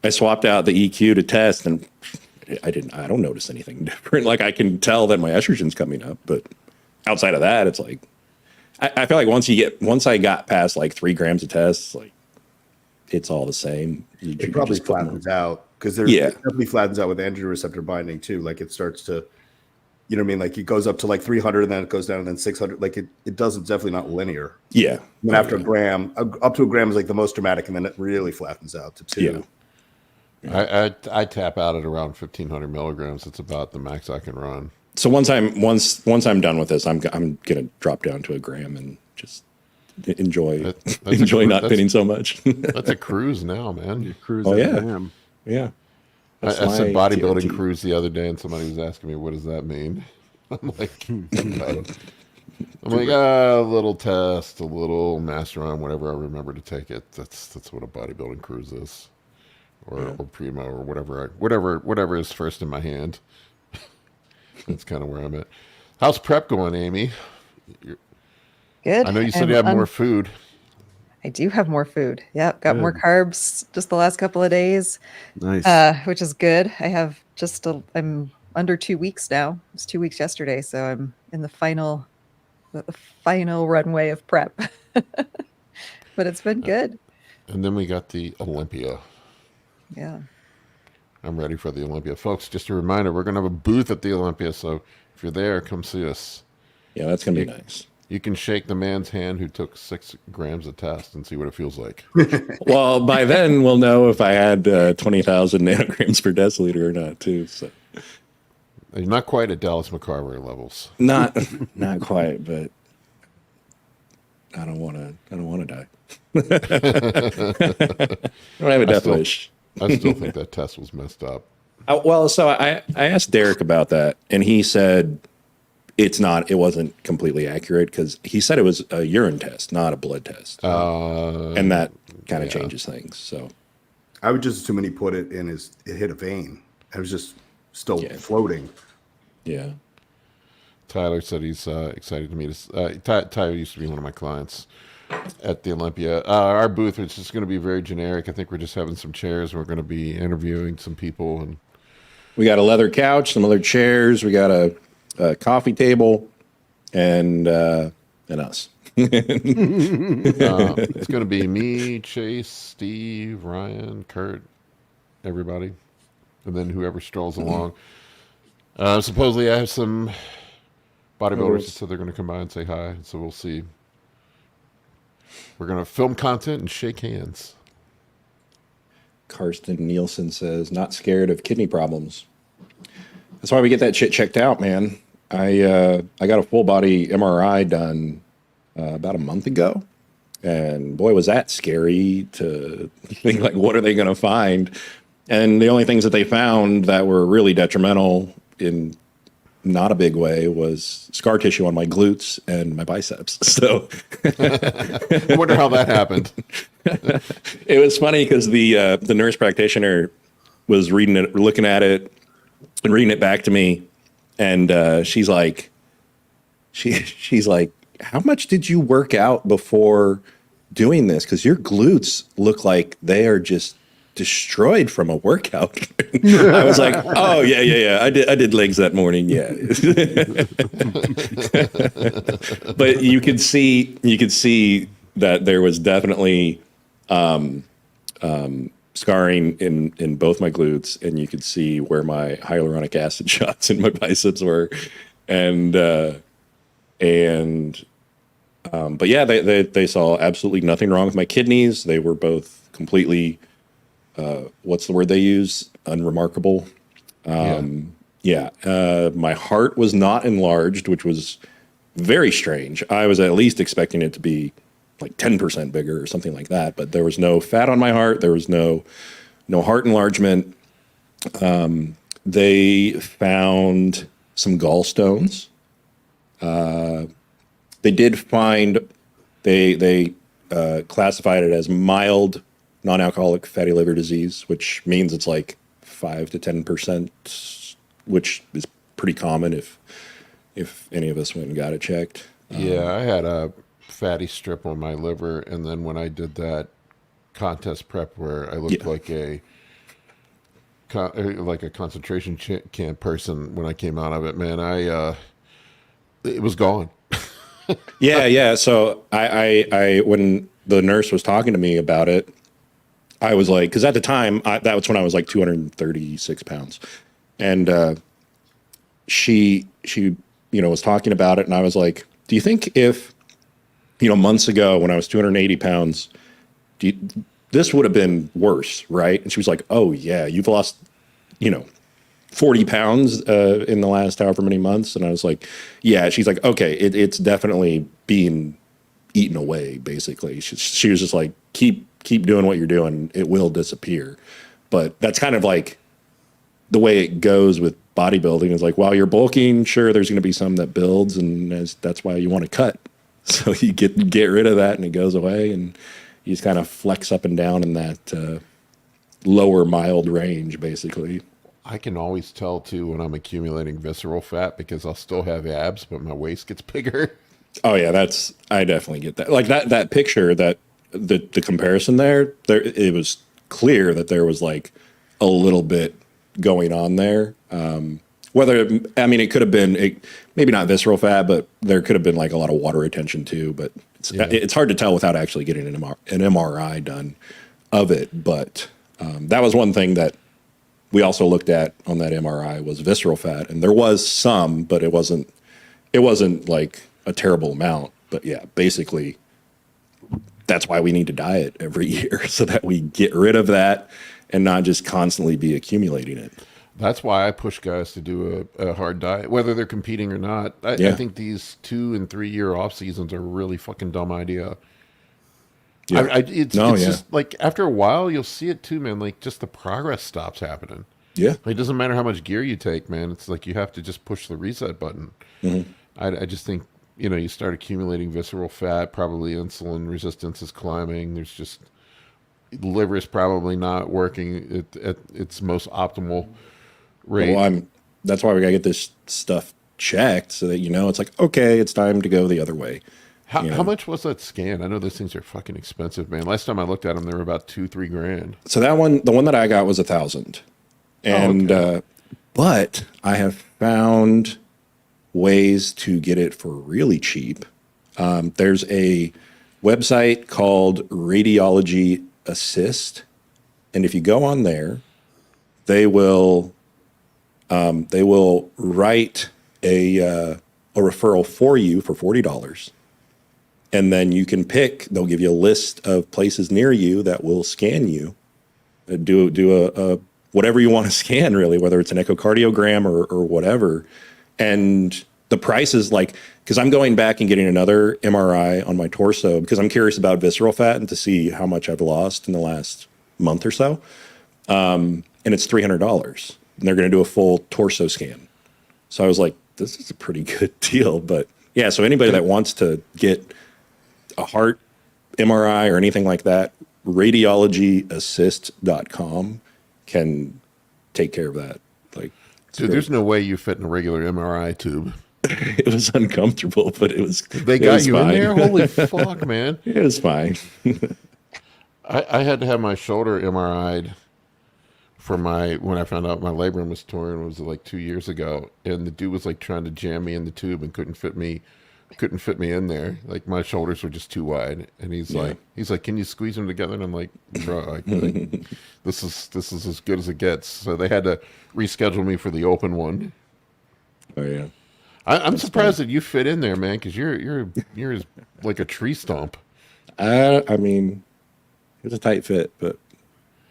I swapped out the EQ to test, and I don't notice anything different. Like, I can tell that my estrogen's coming up, but outside of that, it's like, I feel like once I got past like 3 grams of tests, like, it's all the same. It probably flattens out, because it definitely flattens out with androgen receptor binding too. Like, it starts to, you know what I mean? Like, it goes up to like 300 and then it goes down and then 600. Like, it doesn't, definitely not linear. Yeah. And after a gram, up to a gram is like the most dramatic, and then it really flattens out to 2. I tap out at around 1,500 milligrams. It's about the max I can run. So once I'm done with this, I'm gonna drop down to a gram and just enjoy not pinning so much. That's a cruise now, man. Cruise. Oh, yeah. Gram. Yeah. I That's said my bodybuilding TRT. cruise the other day, and somebody was asking me, "What does that mean?" I'm like, a little test, a little Masteron, whatever I remember to take it. That's what a bodybuilding cruise is, or Primo, or whatever is first in my hand. That's kind of where I'm at. How's prep going, Amy? Good. I know you said you have more food. I do have more food. Yep, got more carbs just the last couple of days. Nice. Which is good. I have I'm under 2 weeks now. It was 2 weeks yesterday, so I'm in the final runway of prep. But it's been good. And then we got the Olympia. Yeah. I'm ready for the Olympia. Folks, just a reminder, we're going to have a booth at the Olympia, so if you're there, come see us. Yeah, that's gonna be nice. You can shake the man's hand who took 6 grams of test and see what it feels like. Well, by then we'll know if I had 20,000 nanograms per deciliter or not, too. So You're not quite at Dallas McCarver levels. not quite, but I don't want to die. I don't have a death wish. I still think that test was messed up. So I asked Derek about that, and he said it wasn't completely accurate, because he said it was a urine test, not a blood test. And that kind of changes things. So I would just assume when he put it in it hit a vein. It was just still floating. yeah. Tyler said he's excited to meet us. Tyler used to be one of my clients at the Olympia. Our booth is just going to be very generic. I think we're just having some chairs. We're going to be interviewing some people, and We got a leather couch, some other chairs. We got a coffee table, and us. it's going to be me, Chase, Steve, Ryan, Kurt, everybody, and then whoever strolls along. Supposedly, I have some bodybuilders that said they're going to come by and say hi, so we'll see. We're going to film content and shake hands. Karsten Nielsen says, not scared of kidney problems. That's why we get that shit checked out, man. I got a full body MRI done about a month ago, and boy, was that scary to think, like, what are they going to find? And the only things that they found that were really detrimental in not a big way was scar tissue on my glutes and my biceps. So I wonder how that happened. it was funny because the nurse practitioner was looking at it and reading it back to me, and she's like, how much did you work out before doing this? Because your glutes look like they are just destroyed from a workout. I was like, oh yeah. I did legs that morning. Yeah. But you could see that there was definitely scarring in both my glutes, and you could see where my hyaluronic acid shots in my biceps were. But yeah, they saw absolutely nothing wrong with my kidneys. They were both completely, what's the word they use? Unremarkable. My heart was not enlarged, which was very strange. I was at least expecting it to be like 10% bigger or something like that, but there was no fat on my heart. There was no heart enlargement. They found some gallstones. They did find, they classified it as mild non-alcoholic fatty liver disease, which means it's like 5 to 10%, which is pretty common if any of us went and got it checked. Yeah, I had a fatty strip on my liver, and then when I did that contest prep where I looked like a like a concentration camp person when I came out of it, man. It was gone. Yeah. So I when the nurse was talking to me about it, I was like, because at the time that was when I was like 236 pounds, and she was talking about it, and I was like, do you think if months ago when I was 280 pounds, this would have been worse, right? And she was like, oh yeah, you've lost 40 pounds in the last however many months. And I was like, yeah. She's like, okay, it's definitely being eaten away, basically. She was just like, keep doing what you're doing. It will disappear. But that's kind of like the way it goes with bodybuilding is like, while you're bulking, sure, there's going to be some that builds, and that's why you want to cut. So you get rid of that and it goes away, and you just kind of flex up and down in that lower mild range, basically. I can always tell too when I'm accumulating visceral fat because I'll still have abs, but my waist gets bigger. Oh yeah, I definitely get that. Like that picture, that the comparison there, it was clear that there was like a little bit going on there. It could have been maybe not visceral fat, but there could have been like a lot of water retention too. But it's hard to tell without actually getting an MRI done of it. But that was one thing that we also looked at on that MRI was visceral fat, and there was some, but it wasn't like a terrible amount. But yeah, basically that's why we need to diet every year, so that we get rid of that and not just constantly be accumulating it. That's why I push guys to do a hard diet, whether they're competing or not. I think these 2 and 3 year off seasons are a really fucking dumb idea. Yeah. It's just like after a while you'll see it too, man. Like just the progress stops happening. Yeah. Like, it doesn't matter how much gear you take, man. It's like you have to just push the reset button. Mm-hmm. I just think you start accumulating visceral fat. Probably insulin resistance is climbing. There's just liver is probably not working at its most optimal rate. Well, that's why we gotta get this stuff checked so that it's like, okay, it's time to go the other way. How much was that scan? I know those things are fucking expensive, man. Last time I looked at them, they were about $2-3 grand. So the one that I got was $1,000, and but I have found ways to get it for really cheap. There's a website called Radiology Assist, and if you go on there, they will write a referral for you for $40. And then you can they'll give you a list of places near you that will scan you, do a whatever you want to scan, really, whether it's an echocardiogram or whatever. And the price is like, because I'm going back and getting another MRI on my torso because I'm curious about visceral fat and to see how much I've lost in the last month or so. And it's $300. And they're going to do a full torso scan. So I was like, this is a pretty good deal. But yeah, so anybody that wants to get a heart MRI or anything like that, radiologyassist.com can take care of that. Like, Dude, there's no way you fit in a regular MRI tube. it was uncomfortable, but it was. They got you fine. in there? Holy fuck, man. It was fine. I had to have my shoulder MRI'd for when I found out my labrum was torn. It was like 2 years ago, and the dude was like trying to jam me in the tube and couldn't fit me in there. Like my shoulders were just too wide, and he's like, can you squeeze them together? And I'm like, bro, this is as good as it gets. So they had to reschedule me for the open one. Oh yeah, I'm surprised that you fit in there, man, because you're like a tree stump. I mean, it was a tight fit, but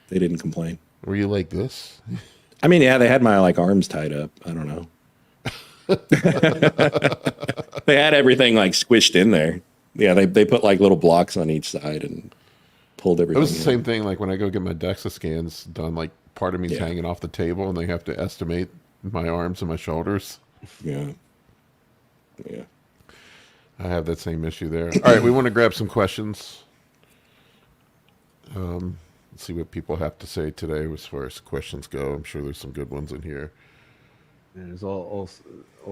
they didn't complain. Were you like this? I mean, yeah, they had my like arms tied up. I don't know. They had everything like squished in there. Yeah, they put like little blocks on each side and pulled everything. It was the in. same thing like when I go get my DEXA scans done, like part of me's hanging off the table and they have to estimate my arms and my shoulders. Yeah. I have that same issue there. All right, we want to grab some questions. Let's see what people have to say today as far as questions go. I'm sure there's some good ones in here. There's all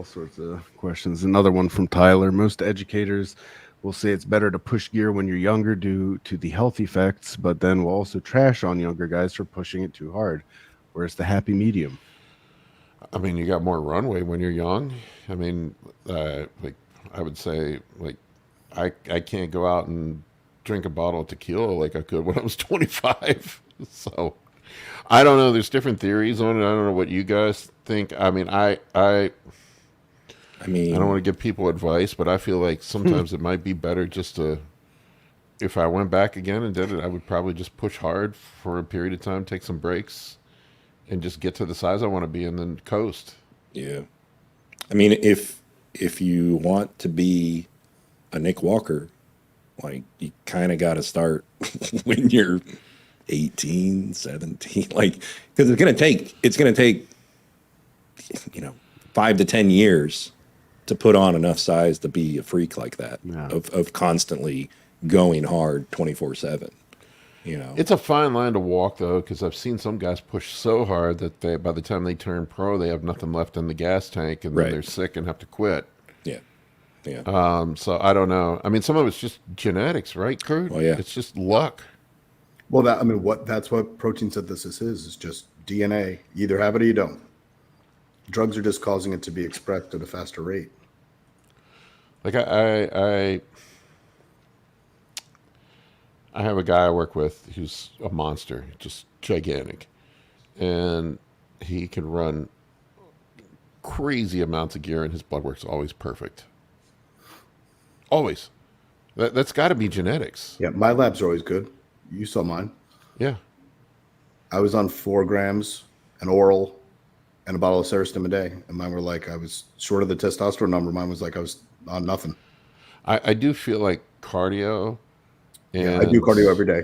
sorts of questions. Another one from Tyler. Most educators will say it's better to push gear when you're younger due to the health effects, but then will also trash on younger guys for pushing it too hard. Where's the happy medium? I mean, you got more runway when you're young. I mean, like I would say, like I can't go out and drink a bottle of tequila like I could when I was 25. So I don't know. There's different theories on it. I don't know what you guys think. I mean, I mean, I don't want to give people advice, but I feel like sometimes it might be better just to, if I went back again and did it, I would probably just push hard for a period of time, take some breaks, and just get to the size I want to be and then coast. yeah. I mean, if you want to be a Nick Walker, like you kind of got to start when you're 18, 17, like, because it's going to take, 5 to 10 years to put on enough size to be a freak like that, Yeah. of constantly going hard 24/7. It's a fine line to walk, though, because I've seen some guys push so hard that by the time they turn pro, they have nothing left in the gas tank, and then Right. they're sick and have to quit. Yeah. Yeah. So I don't know. I mean, some of it's just genetics, right, Kurt? Well, yeah. It's just luck. Well, that's what protein synthesis is just DNA. You either have it or you don't. Drugs are just causing it to be expressed at a faster rate. Like I have a guy I work with who's a monster, just gigantic, and he can run crazy amounts of gear, and his blood work's always perfect. Always. That's got to be genetics. Yeah, my labs are always good. You saw mine. Yeah. I was on 4 grams, an oral, and a bottle of Serostim a day. And mine were like, I was short of the testosterone number. Mine was like I was on nothing. I do feel like cardio. And Yeah, I do cardio every day.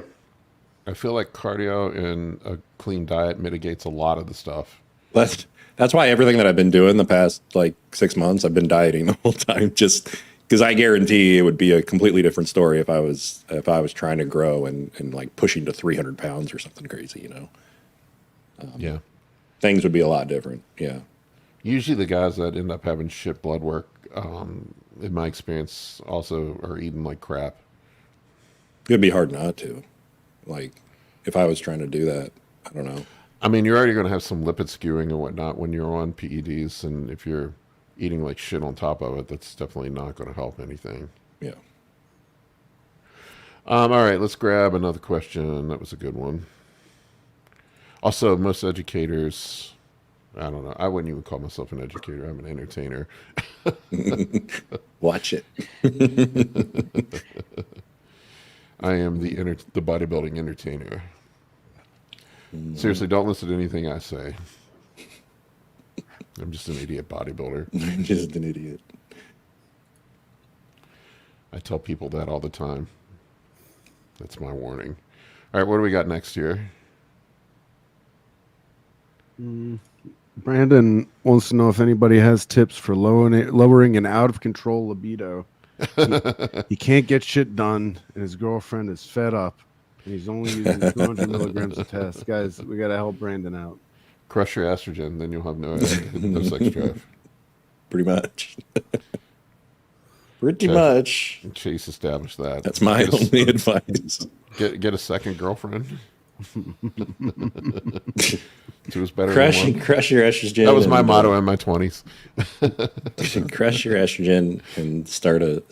I feel like cardio and a clean diet mitigates a lot of the stuff. That's why everything that I've been doing the past like 6 months, I've been dieting the whole time, just because I guarantee it would be a completely different story if I was trying to grow and like pushing to 300 pounds or something crazy, Yeah. Things would be a lot different. Yeah. Usually the guys that end up having shit blood work, in my experience, also are eating like crap. It'd be hard not to. Like, if I was trying to do that, I don't know. I mean, you're already going to have some lipid skewing and whatnot when you're on PEDs, and if you're eating like shit on top of it, that's definitely not going to help anything. Yeah. All right, let's grab another question. That was a good one. Also, most educators, I don't know. I wouldn't even call myself an educator. I'm an entertainer. Watch it. I am the bodybuilding entertainer. Seriously, don't listen to anything I say. I'm just an idiot bodybuilder. I'm just an idiot. I tell people that all the time. That's my warning. All right, what do we got next here? Brandon wants to know if anybody has tips for lowering an out of control libido. He can't get shit done, and his girlfriend is fed up, and he's only using 200 milligrams of test. Guys, we got to help Brandon out. Crush your estrogen, then you'll have no sex drive. Pretty much. Pretty much. Chase established that. That's my only advice. Get a second girlfriend. Two is better Crush than one. your estrogen. That was my motto in my 20s. Crush your estrogen and start a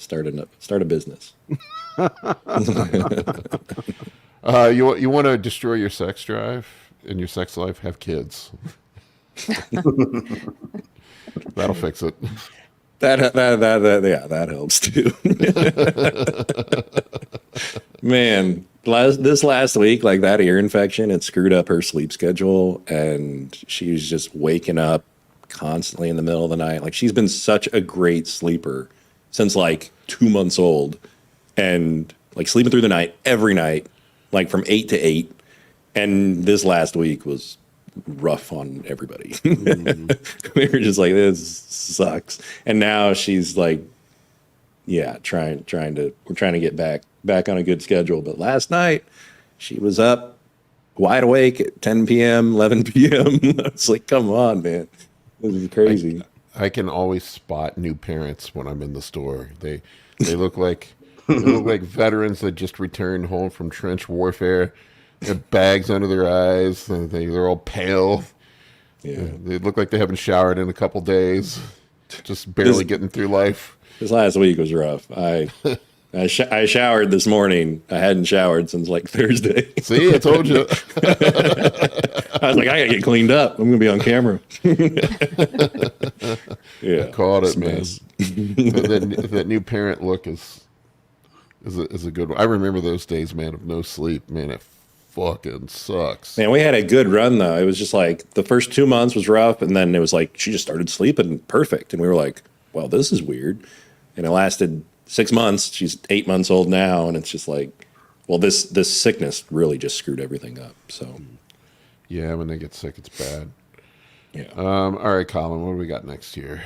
business. You want to destroy your sex drive and your sex life? Have kids. That'll fix it. That helps too. Man, this last week, like that ear infection, it screwed up her sleep schedule, and she was just waking up constantly in the middle of the night. Like, she's been such a great sleeper since like 2 months old, and like sleeping through the night every night, like from 8 to 8. And this last week was rough on everybody. We were just like, this sucks. And now she's like, yeah, we're trying to get back on a good schedule. But last night she was up wide awake at 10 p.m., 11 p.m. I was like, come on, man. This is crazy. I can always spot new parents when I'm in the store. They look like veterans that just returned home from trench warfare. They have bags under their eyes. They're all pale. Yeah. They look like they haven't showered in a couple days. Just barely getting through life. This last week was rough. I showered this morning. I hadn't showered since like Thursday. See, I told you. I was like, I gotta get cleaned up. I'm gonna be on camera. Yeah, Caught it, it's a man. mess. that new parent look is a good one. I remember those days, man, of no sleep. Man, it fucking sucks. Man, we had a good run though. It was just like the first 2 months was rough, and then it was like she just started sleeping perfect, and we were like, well, this is weird. And it lasted 6 months. She's 8 months old now, and it's just like, well, this sickness really just screwed everything up. So Yeah, when they get sick, it's bad. yeah. All right, Colin, what do we got next year?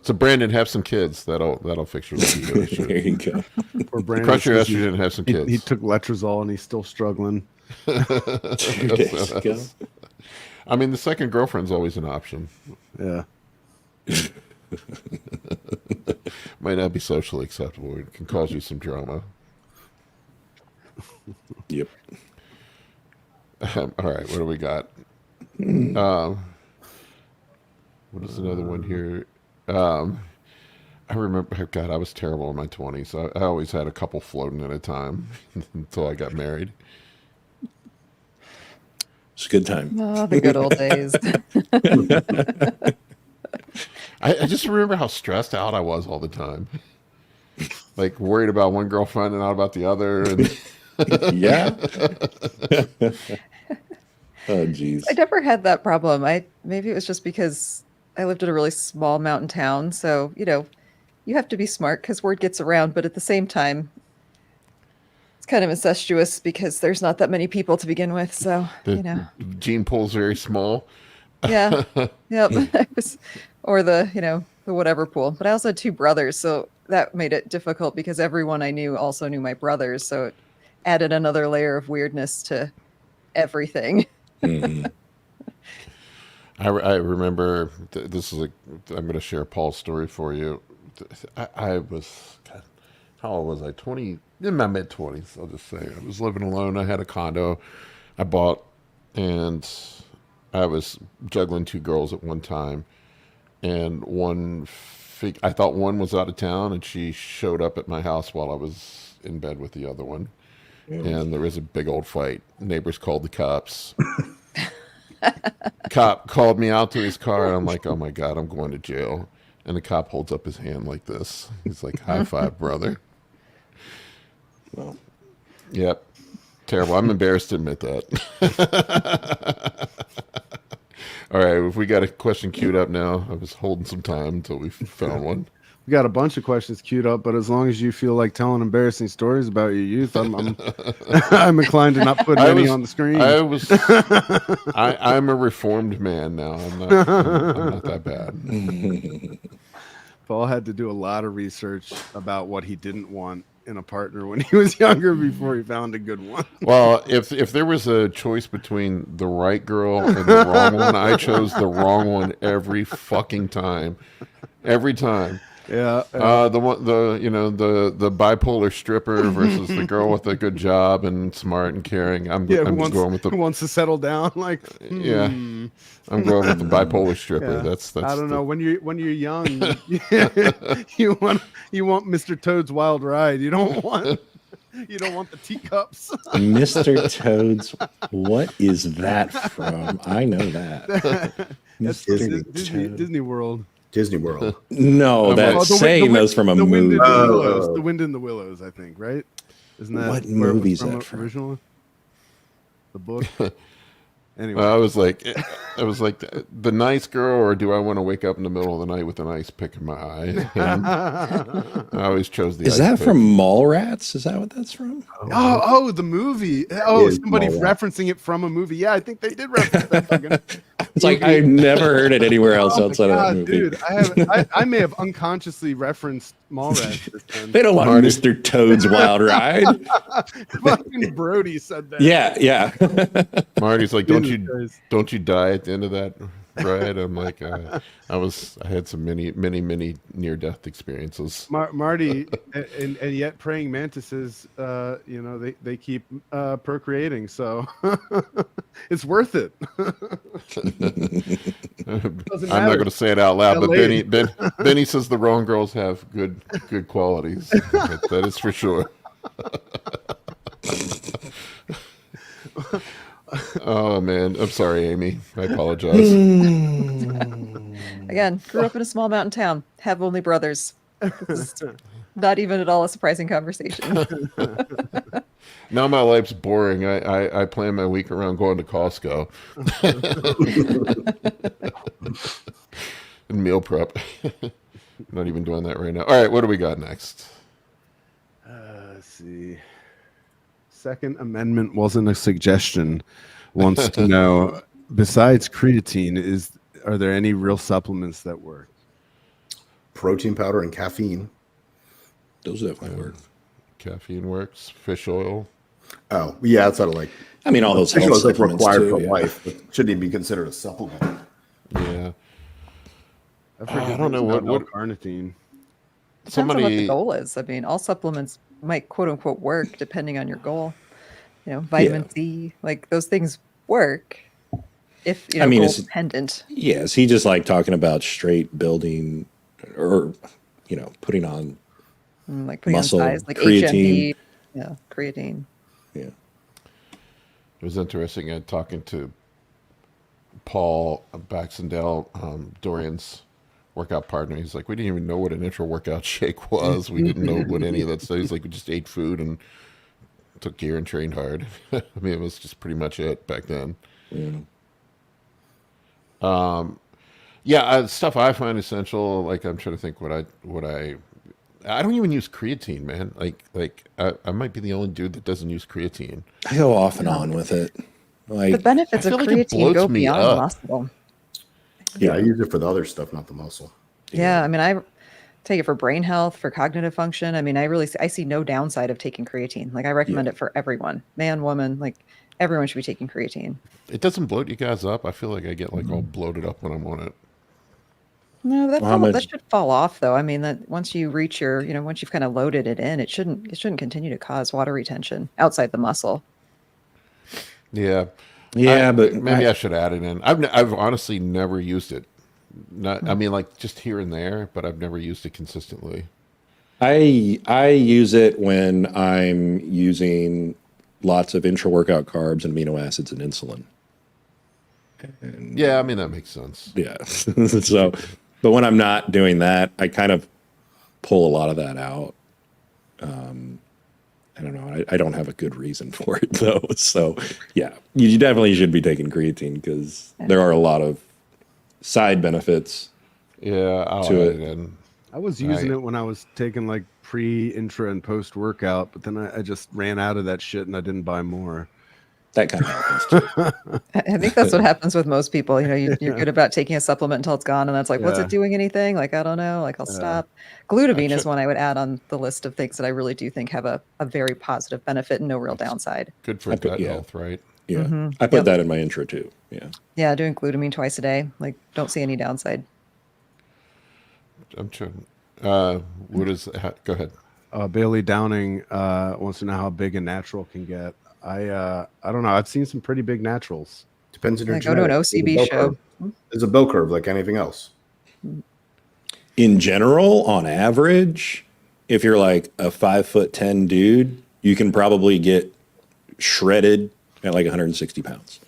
So Brandon, have some kids. That'll fix your libido issue. There you go. Or Brandon Crush your says estrogen and have some kids. he took letrozole and he's still struggling. There you go. I mean, the second girlfriend's always an option. Yeah. Might not be socially acceptable. It can cause you some drama. Yep. All right, what do we got? What is another one here? I remember, God, I was terrible in my 20s. I always had a couple floating at a time until I got married. It's a good time. Oh, the good old days. I just remember how stressed out I was all the time. Like worried about one girl finding out about the other. And Yeah. Oh, geez. I never had that problem. Maybe it was just because I lived in a really small mountain town. So, you have to be smart because word gets around. But at the same time, it's kind of incestuous because there's not that many people to begin with. So, the gene pool's very small. yeah. Yep. Or the whatever pool. But I also had two brothers. So that made it difficult because everyone I knew also knew my brothers. So it added another layer of weirdness to everything. Mhm. I remember, I'm going to share Paul's story for you. I was, God, how old was I? 20, in my mid-20s, I'll just say. I was living alone. I had a condo I bought, and I was juggling two girls at one time. And I thought one was out of town, and she showed up at my house while I was in bed with the other one. And there was a big old fight. Neighbors called the cops. Cop called me out to his car, and I'm like, oh my God, I'm going to jail. And the cop holds up his hand like this. He's like, high five, brother. Well, Yep. Terrible. I'm embarrassed to admit that. All right, if we got a question queued up now, I was holding some time until we found one. We got a bunch of questions queued up, but as long as you feel like telling embarrassing stories about your youth, I'm I'm inclined to not put any on the screen. I'm a reformed man now. I'm not that bad. Paul had to do a lot of research about what he didn't want in a partner when he was younger before he found a good one. Well, if there was a choice between the right girl and the wrong one, I chose the wrong one every fucking time. Every time. Yeah. The bipolar stripper versus the girl with a good job and smart and caring. I'm just going with who wants to settle down. Like, yeah. I'm going with the bipolar stripper. Yeah. That's I don't know. When you're young, you want Mr. Toad's Wild Ride. You don't want the teacups. Mr. Toad's, what is that from? I know that. That's Disney World. Disney World. No, that's saying those from a movie. The Wind in the Willows, I think, right? Isn't that What where it movie was is that from? Originally? The book. Anyway, I was like, the nice girl, or do I want to wake up in the middle of the night with an ice pick in my eye? And I always chose the Is ice that pick. from Mallrats? Is that what that's from? oh, the movie. Oh, Is somebody Mallrats. referencing it from a movie. Yeah, I think they did reference that. Fucking It's like I've never heard it anywhere else Oh my outside of that God, movie. dude, I may have unconsciously referenced Mallrats this time. They don't want Marty. Mr. Toad's Wild Ride. Fucking Brody said that. Yeah. Marty's like, Jesus don't Christ. you die at the end of that right? I'm like, I had some many near-death experiences. Marty, and yet praying mantises, they keep procreating, so it's worth it. I'm not going to say it out loud, but Benny says the wrong girls have good qualities. That is for sure. Oh man, I'm sorry, Amy. I apologize. Again, grew up in a small mountain town, have only brothers. This is not even at all a surprising conversation. Now my life's boring. I plan my week around going to Costco and meal prep. Not even doing that right now. All right, what do we got next? Let's see. Second Amendment wasn't a suggestion. Wants to know, besides creatine, are there any real supplements that work? Protein powder and caffeine. Those definitely work. Caffeine works. Fish oil. Oh, yeah, it's sort of like. I mean, all those fish health oil is like supplements required too, for yeah. life, but shouldn't even be considered a supplement. Yeah. I don't know what carnitine. Depends on what the goal is. I mean, all supplements might quote unquote work depending on your goal. Vitamin C, like those things work if goal dependent. Yeah, is he just like talking about straight building or putting on Like putting muscle, on size, like creatine? HMB, creatine. Yeah. It was interesting talking to Paul Baxendale, Dorian's workout partner. He's like, we didn't even know what an intra-workout shake was. We didn't know what any of that stuff. He's like, we just ate food and took gear and trained hard. I mean, it was just pretty much it back then. Yeah. Stuff I find essential. Like I'm trying to think what I don't even use creatine, man. Like I might be the only dude that doesn't use creatine. I go off and on with it. Like The benefits I of feel like it creatine bloats go me beyond up. muscle. Yeah, I use it for the other stuff, not the muscle. Yeah, I mean, I take it for brain health, for cognitive function. I mean, I see no downside of taking creatine. Like I recommend it for everyone, man, woman, like everyone should be taking creatine. It doesn't bloat you guys up. I feel like I get like all bloated up when I'm on it. No, that should fall off though. I mean, that once you reach your, once you've kind of loaded it in, it shouldn't continue to cause water retention outside the muscle. Yeah. but maybe I should add it in. I've honestly never used it. I mean, like just here and there, but I've never used it consistently. I use it when I'm using lots of intra-workout carbs and amino acids and insulin. Yeah, I mean that makes sense. Yeah. So, but when I'm not doing that, I kind of pull a lot of that out. I don't know. I don't have a good reason for it though. So yeah, you definitely should be taking creatine because there are a lot of side benefits. Yeah, I'll to add it. it in. I was using it when I was taking like pre, intra, and post workout, but then I just ran out of that shit and I didn't buy more. That kind of happens too. I think that's what happens with most people. You're good about taking a supplement until it's gone, and that's like, what's it doing anything? Like, I don't know. Like, I'll stop. Glutamine is one I would add on the list of things that I really do think have a very positive benefit and no real downside. Good for gut health, right? Yeah. I put that in my intro too. Yeah. Yeah, doing glutamine twice a day. Like, don't see any downside. I'm trying. Go ahead. Bailey Downing wants to know how big a natural can get. I don't know. I've seen some pretty big naturals. Depends on your Go to an OCB show. There's a bell curve like anything else. In general, on average, if you're like a 5'10" dude, you can probably get shredded at like 160 pounds.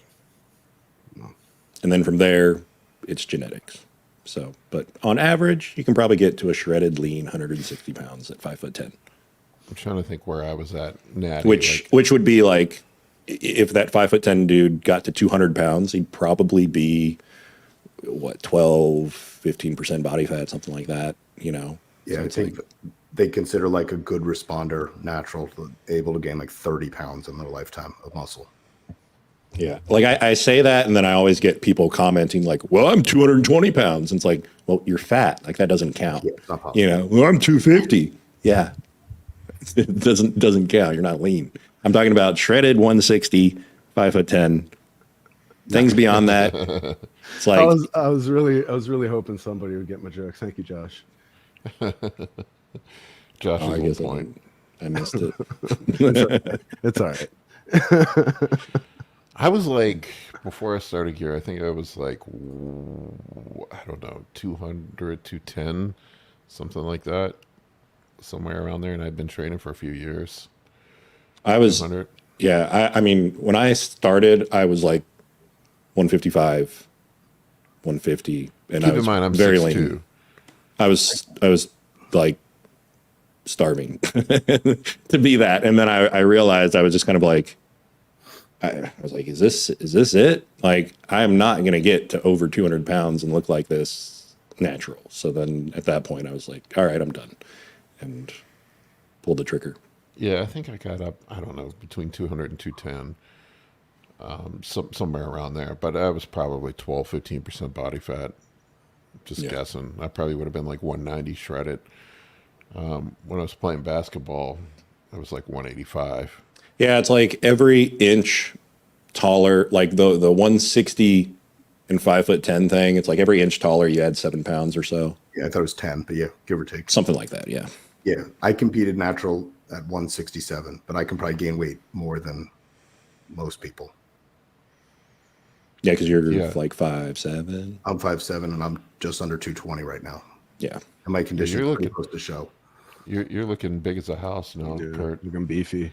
And then from there, it's genetics. So, but on average, you can probably get to a shredded, lean 160 pounds at 5'10". I'm trying to think where I was at. Natty, Which would be like, if that 5'10" dude got to 200 pounds, he'd probably be, 12-15% body fat, something like that, Yeah, so I think they consider like a good responder natural, able to gain like 30 pounds in their lifetime of muscle. Yeah. Like I say that, and then I always get people commenting like, well, I'm 220 pounds. And it's like, well, you're fat. Like that doesn't count. Yeah, it's not possible. Well, I'm 250. Yeah. It doesn't count. You're not lean. I'm talking about shredded 160, 5'10", Things beyond that, it's like I was really hoping somebody would get my jokes. Thank you, Josh. Josh I is guess on point. I missed it. It's all right. I was like, before I started gear, I think I was like, I don't know, 200, 210, something like that. Somewhere around there. And I'd been training for a few years. I was, 200. yeah. I mean, when I started, I was like 155, 150, and Keep I was in mind, I'm very 6'2". lean. I was like starving to be that, and then I realized I was just kind of like, I was like, is this it? Like, I am not going to get to over 200 pounds and look like this natural. So then at that point, I was like, all right, I'm done, and pulled the trigger. Yeah, I think I got up, I don't know, between 200 and 210. Somewhere around there. But I was probably 15% body fat. Just guessing. I probably would have been like 190 shredded. When I was playing basketball, I was like 185. Yeah, it's like every inch taller, like the 160 and 5'10" thing. It's like every inch taller, you add 7 pounds or so. Yeah, I thought it was 10, but yeah, give or take. Something like that, yeah. Yeah, I competed natural at 167, but I can probably gain weight more than most people. Yeah, because you're like 5'7". I'm 5'7", and I'm just under 220 right now. Yeah. And my condition you're is pretty looking- close to show. You're looking big as a house now, Dude, Kurt. looking beefy.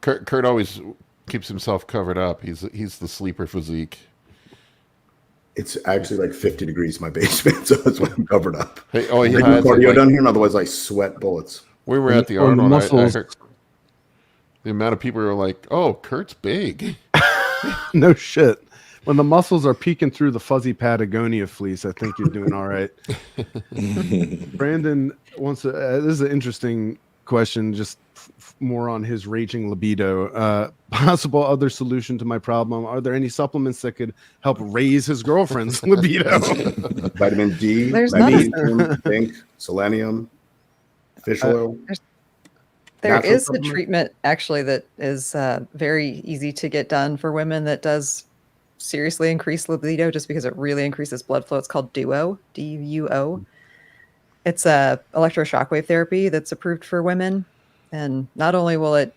Kurt always keeps himself covered up. He's the sleeper physique. It's actually like 50 degrees in my basement, so that's why I'm covered up. Hey, oh, he I do has cardio like, down here, and otherwise I sweat bullets. we were at the Oh, and the Arnold. I muscles. heard the amount of people who are like, "Oh, Kurt's big." No shit. When the muscles are peeking through the fuzzy Patagonia fleece, I think you're doing all right. Brandon wants to. This is an interesting question, just more on his raging libido. Possible other solution to my problem. Are there any supplements that could help raise his girlfriend's libido? Vitamin D, There's magnesium, zinc, selenium, fish oil. There Natural is a supplement? treatment actually that is very easy to get done for women that does seriously increase libido just because it really increases blood flow. It's called Duo, DUO. It's a electroshock therapy that's approved for women. And not only will it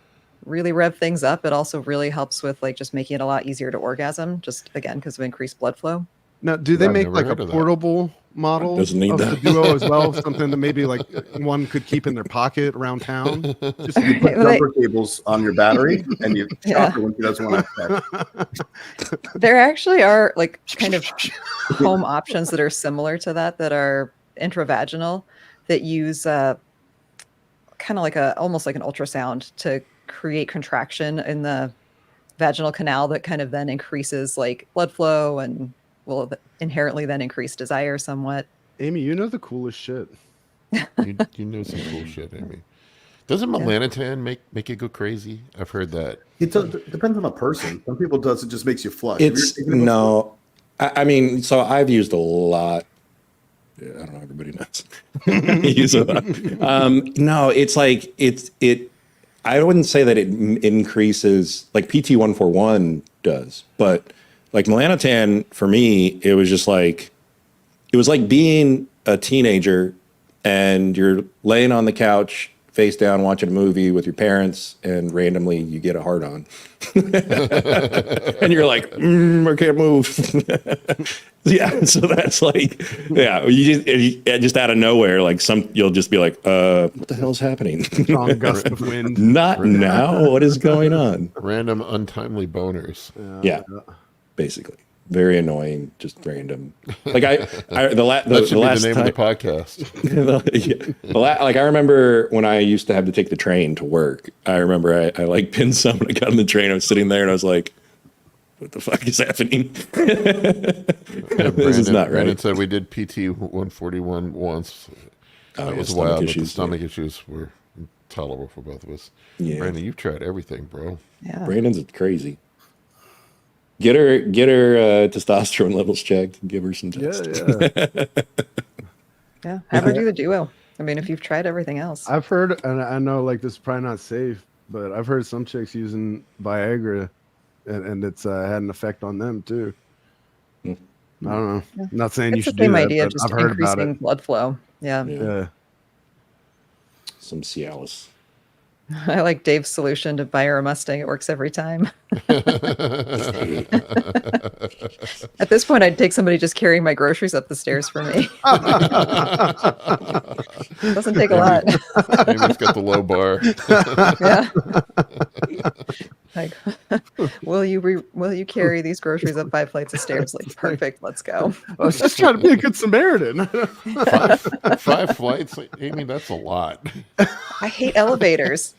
really rev things up, it also really helps with like just making it a lot easier to orgasm, just again, because of increased blood flow. Now, do they I've make never like a heard of that. portable model Doesn't need of that. the Duo as well? Something that maybe like one could keep in their pocket around town? Just You put Well, they- jumper cables on your battery, and you Yeah. shock her when she doesn't want to. There actually are like kind of home options that are similar to that are intravaginal that use kind of like almost like an ultrasound to create contraction in the vaginal canal that kind of then increases like blood flow and will inherently then increase desire somewhat. Amy, you know the coolest shit. You know some cool shit, Amy. Doesn't melanotan make it go crazy? I've heard that. It depends on the person. Some people does it just makes you flush. It's no, I mean, so I've used a lot. I don't know. Everybody knows. I use a lot. No, it's like it. I wouldn't say that it increases like PT-141 does, but like melanotan for me, it was just like it was like being a teenager and you're laying on the couch face down watching a movie with your parents and randomly you get a hard on and you're like I can't move. Yeah, so that's like you just out of nowhere like you'll just be like what the hell's happening? Strong gust of wind. Not now. What is going on? Random untimely boners. Yeah, basically. Very annoying, just random. Like That should be last the name time, of the podcast. like I remember when I used to have to take the train to work. I remember I like pinned someone. I got on the train. I was sitting there and I was like, "What the fuck is happening? This is not right." Brandon said we did PT 141 once. That was wild. But the stomach issues were intolerable for both of us. Yeah. Brandon, you've tried everything, bro. Yeah. Brandon's crazy. Get her testosterone levels checked and give her some tests. Yeah. Have her do the Duo. I mean, if you've tried everything else. I've heard, and I know like this is probably not safe, but I've heard some chicks using Viagra, and it's had an effect on them too. I don't know. Yeah. I'm not saying you It's the should do same that, idea, but just I've heard about increasing it. blood flow. Yeah. Yeah. Some Cialis. I like Dave's solution to buy her a Mustang. It works every time. At this point, I'd take somebody just carrying my groceries up the stairs for me. Doesn't take a lot. Amy's got the low bar. Yeah. Like, will you carry these groceries up 5 flights of stairs? Like, perfect. Let's go. I was just trying to be a good Samaritan. Five flights, Amy. That's a lot. I hate elevators.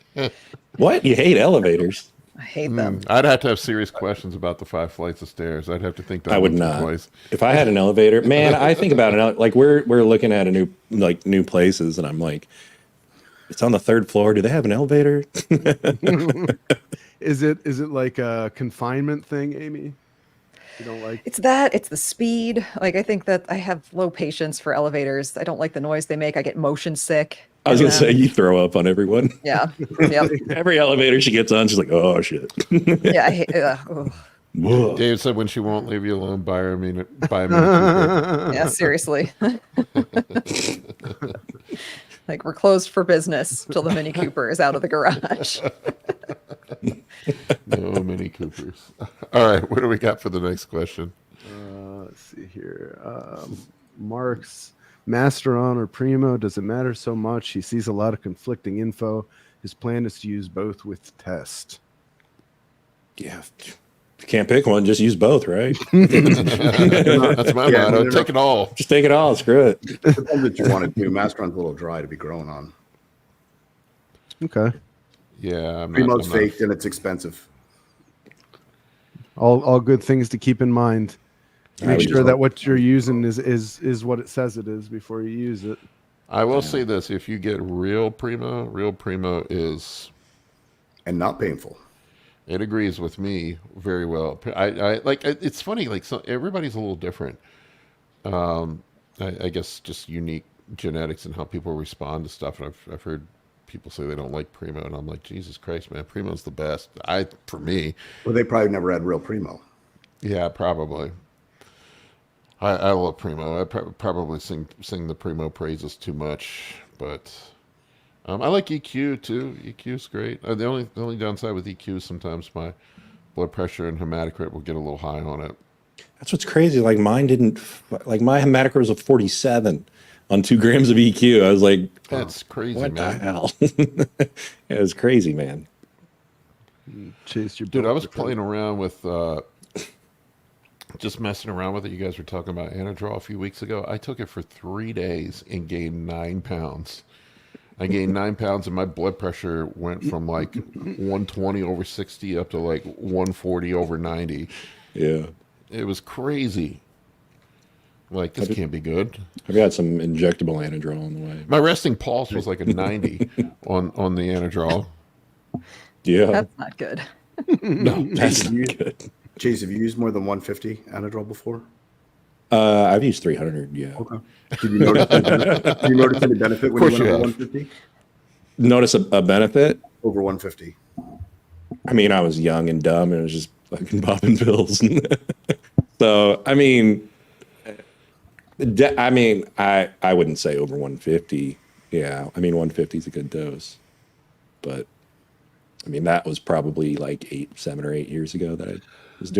What? You hate elevators? I hate them. I'd have to have serious questions about the 5 flights of stairs. I'd have to think that I would once or not. twice. If I had an elevator, man, I think about it. Like we're looking at new places, and I'm like, it's on the 3rd floor. Do they have an elevator? Is it like a confinement thing, Amy? You don't like? It's the speed. Like, I think that I have low patience for elevators. I don't like the noise they make. I get motion sick. I was gonna say you throw up on everyone. Yeah. Yep. Every elevator she gets on, she's like, "Oh shit." Yeah. I hate. Ugh. Whoa. Dave said when she won't leave you alone, buy a Mini Cooper. Yeah. Seriously. Like, we're closed for business till the Mini Cooper is out of the garage. No Mini Coopers. All right, what do we got for the next question? Let's see here. Mark's Masteron or Primo, does it matter so much? He sees a lot of conflicting info. His plan is to use both with test. Yeah. If you can't pick one, just use both, right? That's my Yeah, motto. no. Take it all. Just take it all. Screw it. Depends what you want to do. Masteron's a little dry to be grown on. Okay. Yeah, I'm Primo's not- faked and it's expensive. All good things to keep in mind. I Make would sure just- that what you're using is what it says it is before you use it. I will say this: if you get real Primo is. And not painful. It agrees with me very well. I like. It's funny. Like, so everybody's a little different. I guess just unique genetics and how people respond to stuff. And I've heard people say they don't like Primo, and I'm like, Jesus Christ, man, Primo's the best. For me, Well, they probably never had real Primo. yeah, probably. I love Primo. I probably sing the Primo praises too much, but I like EQ too. EQ's great. The only downside with EQ is sometimes my blood pressure and hematocrit will get a little high on it. That's what's crazy. Like mine didn't. Like my hematocrit was a 47 on 2 grams of EQ. I was like, That's crazy, what man. the hell? It was crazy, man. Chase your Dude, I was blood pressure. playing around with, just messing around with it. You guys were talking about Anadrol a few weeks ago. I took it for 3 days and gained 9 pounds. I gained 9 pounds and my blood pressure went from like 120 over 60 up to like 140 over 90. Yeah. It was crazy. Like, this can't be good. I've got some injectable Anadrol on the way. My resting pulse was like a 90 on the Anadrol. Yeah. That's not good. No, that's not good. Chase, have you used more than 150 Anadrol before? I've used 300. Yeah. Okay. Did you notice any benefit when you course went you over have. 150? Notice a benefit. Over 150. I mean, I was young and dumb, and it was just fucking popping pills. So, I mean, I wouldn't say over 150. Yeah, I mean, 150 is a good dose, but I mean, that was probably like 7 or 8 years ago that I was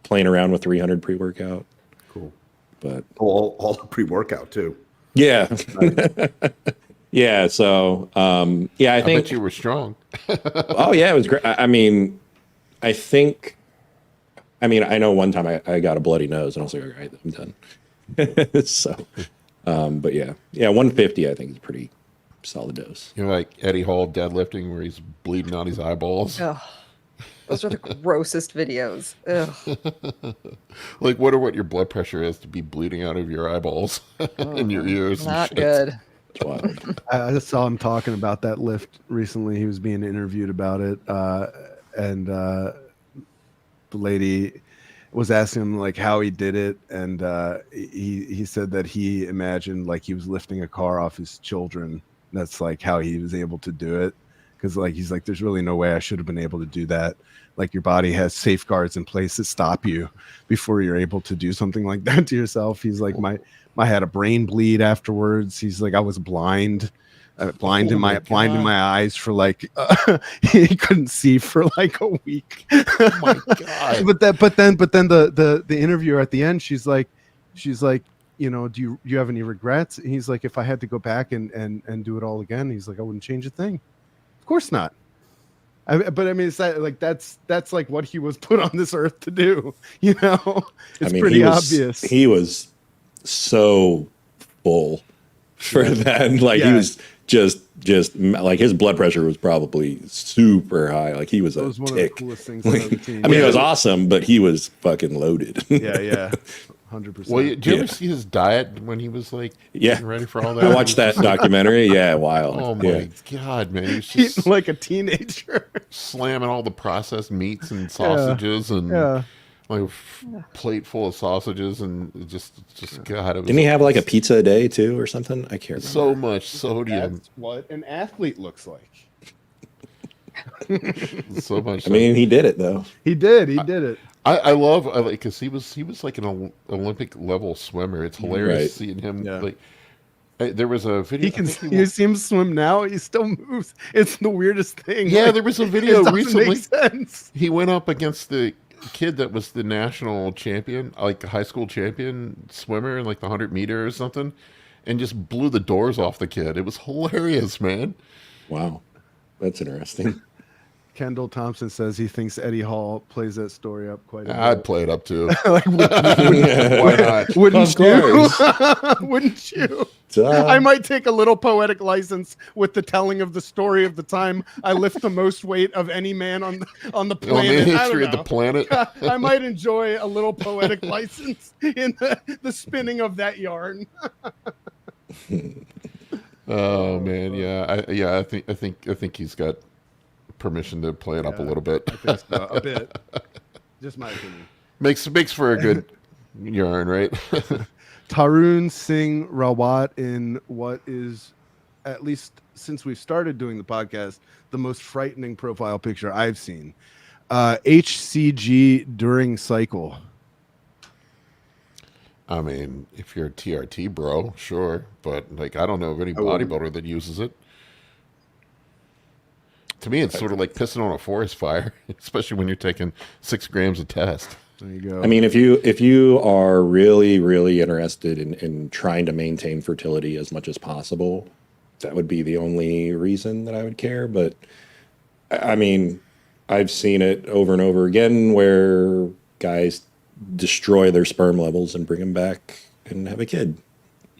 playing around with 300 pre-workout. Cool. But All pre-workout too. yeah, yeah. So, yeah, I I think. bet you were strong. Oh yeah, it was great. I mean, I think. I mean, I know one time I got a bloody nose, and I was like, all right, I'm done. So, but yeah, 150 I think is a pretty solid dose. You know, like Eddie Hall deadlifting where he's bleeding out his eyeballs. Ugh. Those are the grossest videos. Ugh. Like, wonder what your blood pressure is to be bleeding out of your eyeballs and your ears. and Not shit. good. It's wild. I just saw him talking about that lift recently. He was being interviewed about it, and the lady was asking him like how he did it, and he said that he imagined like he was lifting a car off his children. That's like how he was able to do it, because like he's like, there's really no way I should have been able to do that. Like your body has safeguards in place that stop you before you're able to do something like that to yourself. He's like, I had a brain bleed afterwards. He's like, I was blind. Blind in my eyes for like he couldn't see for like a week. Oh my god! but then the interviewer at the end, she's like, you know, do you have any regrets? And he's like, if I had to go back and do it all again, he's like, I wouldn't change a thing. Of course not. But I mean, it's like that's like what he was put on this earth to do. You know, it's pretty obvious. He was so full for that. Like he was just like his blood pressure was probably super high. Like he was a one tick. of the coolest things I've ever seen. I mean, it was awesome, but he was fucking loaded. Yeah. 100%. Well, did you ever see his diet when he was like getting ready for all that? I watched that documentary. Yeah, wild. Oh my god, man! He was Eating just like a teenager. slamming all the processed meats and sausages and like a plate full of sausages and just God. It was Didn't he have like a pizza a day too or something? I can't remember. so much sodium. That's what an athlete looks like. So much. I mean, he did it though. He did it. I love because he was like an Olympic level swimmer. It's hilarious seeing him like. There was a video. You see him swim now. He still moves. It's the weirdest thing. Yeah, like, there was a video it recently. make sense. He went up against the kid that was the national champion, like high school champion swimmer in like the 100-meter or something, and just blew the doors off the kid. It was hilarious, man. Wow, that's interesting. Kendall Thompson says he thinks Eddie Hall plays that story up quite a bit. I'd play it up too. Like, Why not? wouldn't you? Wouldn't you? Duh. I might take a little poetic license with the telling of the story of the time I lift the most weight of any man on the On the planet. history of the planet. I might enjoy a little poetic license in the spinning of that yarn. Oh man, I think he's got permission to play it up a little bit. I think so, a bit. Just my opinion. Makes for a good yarn, right? Tarun Singh Rawat in what is, at least since we've started doing the podcast, the most frightening profile picture I've seen. HCG during cycle. I mean, if you're a TRT bro, sure, but like I don't know of any bodybuilder that uses it. To me, it's sort of like pissing on a forest fire, especially when you're taking 6 grams of test. There you go. I mean, if you are really, really interested in trying to maintain fertility as much as possible, that would be the only reason that I would care. But I mean, I've seen it over and over again where guys destroy their sperm levels and bring them back and have a kid.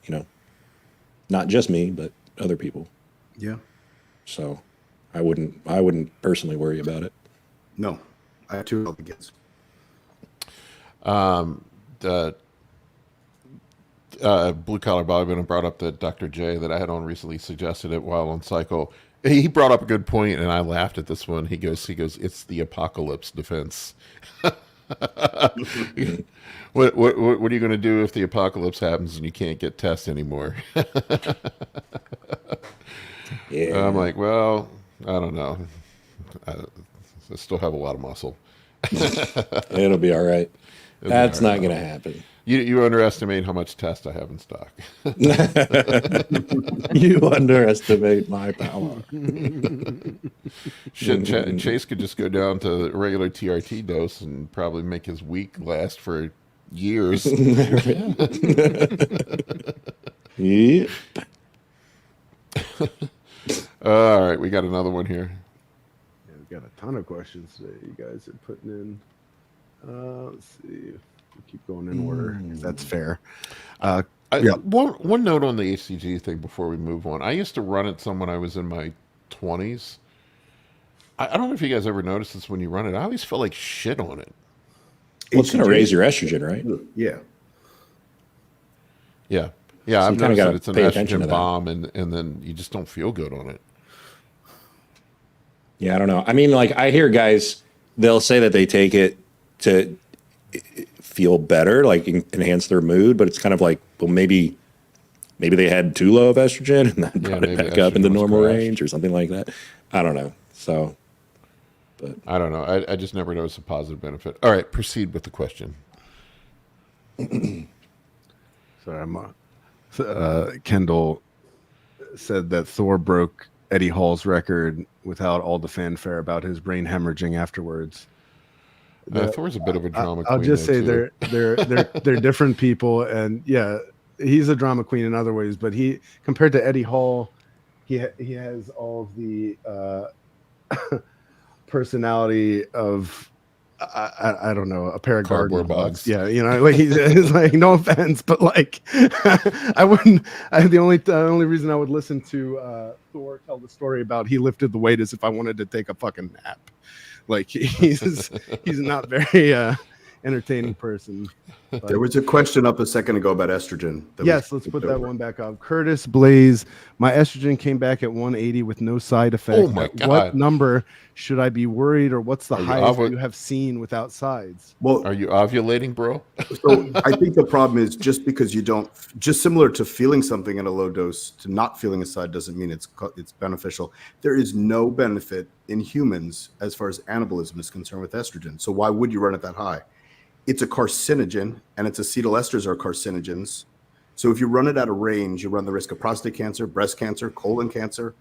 You know, not just me, but other people. Yeah. So I wouldn't personally worry about it. No, I have 2 healthy kids. The blue collar bodybuilder brought up that Dr. J that I had on recently suggested it while on cycle. He brought up a good point, and I laughed at this one. He goes, it's the apocalypse defense. What are you going to do if the apocalypse happens and you can't get tests anymore? Yeah. I'm like, well, I don't know. I still have a lot of muscle. It'll be all right. That's not going to happen. You underestimate how much test I have in stock. You underestimate my power. Shit, Chase could just go down to the regular TRT dose and probably make his week last for years. Yeah. All right, we got another one here. Yeah, we've got a ton of questions today you guys are putting in. Let's see. We'll keep going in order, if that's fair. One note on the HCG thing before we move on. I used to run it some when I was in my 20s. I don't know if you guys ever noticed this when you run it. I always felt like shit on it. Well, it's going to raise your estrogen, right? Yeah. Yeah. So I've you kinda noticed gotta that it's an pay attention to estrogen that. bomb, and then you just don't feel good on it. Yeah, I don't know. I mean, like I hear guys, they'll say that they take it to feel better, like enhance their mood, but it's kind of like, well, maybe maybe they had too low of estrogen and then brought it maybe back up into estrogen was normal crashed. range or something like that. I don't know. So, but I don't know. I just never noticed a positive benefit. All right, proceed with the question. Sorry, Kendall said that Thor broke Eddie Hall's record without all the fanfare about his brain hemorrhaging afterwards. Thor's a bit of a drama I'll queen. just say too. they're different people, and yeah, he's a drama queen in other ways, but he compared to Eddie Hall, he has all of the personality of I don't know, a pair of garden Cardboard dogs. box. Yeah, you know, like he's like, no offense, but like I wouldn't. The only reason I would listen to Thor tell the story about he lifted the weight is if I wanted to take a fucking nap. Like he's not very entertaining person. But There was a question up a second ago about estrogen. yes, let's put that one back up. Curtis Blaze, my estrogen came back at 180 with no side effects. Oh my At God. what number should I be worried, or what's the Are you highest ovu- you have seen without sides? Well, Are you ovulating, bro? so I think the problem is just because you don't, just similar to feeling something at a low dose to not feeling a side doesn't mean it's beneficial. There is no benefit in humans as far as anabolism is concerned with estrogen. So why would you run it that high? It's a carcinogen, and its acetyl esters are carcinogens. So if you run it out of range, you run the risk of prostate cancer, breast cancer, colon cancer.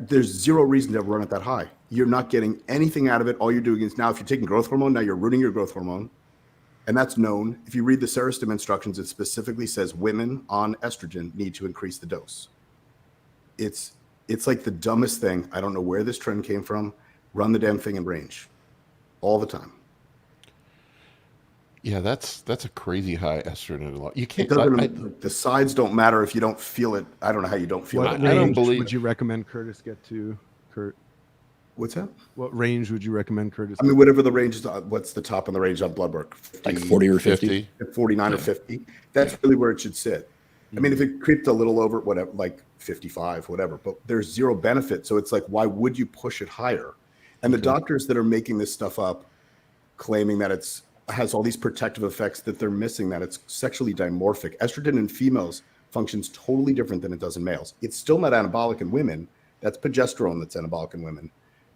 There's zero reason to ever run it that high. You're not getting anything out of it. All you're doing is now, if you're taking growth hormone, now you're ruining your growth hormone. And that's known. If you read the Serostim instructions, it specifically says women on estrogen need to increase the dose. It's like the dumbest thing. I don't know where this trend came from. Run the damn thing in range all the time. Yeah, that's a crazy high estrogen level. You It can't. doesn't. The sides don't matter if you don't feel it. I don't know how you don't feel What it. I don't range believe- would you recommend Curtis get to, Kurt? What's that? What range would you recommend Curtis? I mean, whatever the range is. What's the top on the range on blood work? like 40 or 50. 50. 49 or 50. That's really where it should sit. I mean, if it creeped a little over, whatever, like 55, whatever, but there's zero benefit. So it's like, why would you push it higher? And the doctors that are making this stuff up, claiming that it's has all these protective effects, that they're missing, that it's sexually dimorphic. Estrogen in females functions totally different than it does in males. It's still not anabolic in women. That's progesterone that's anabolic in women.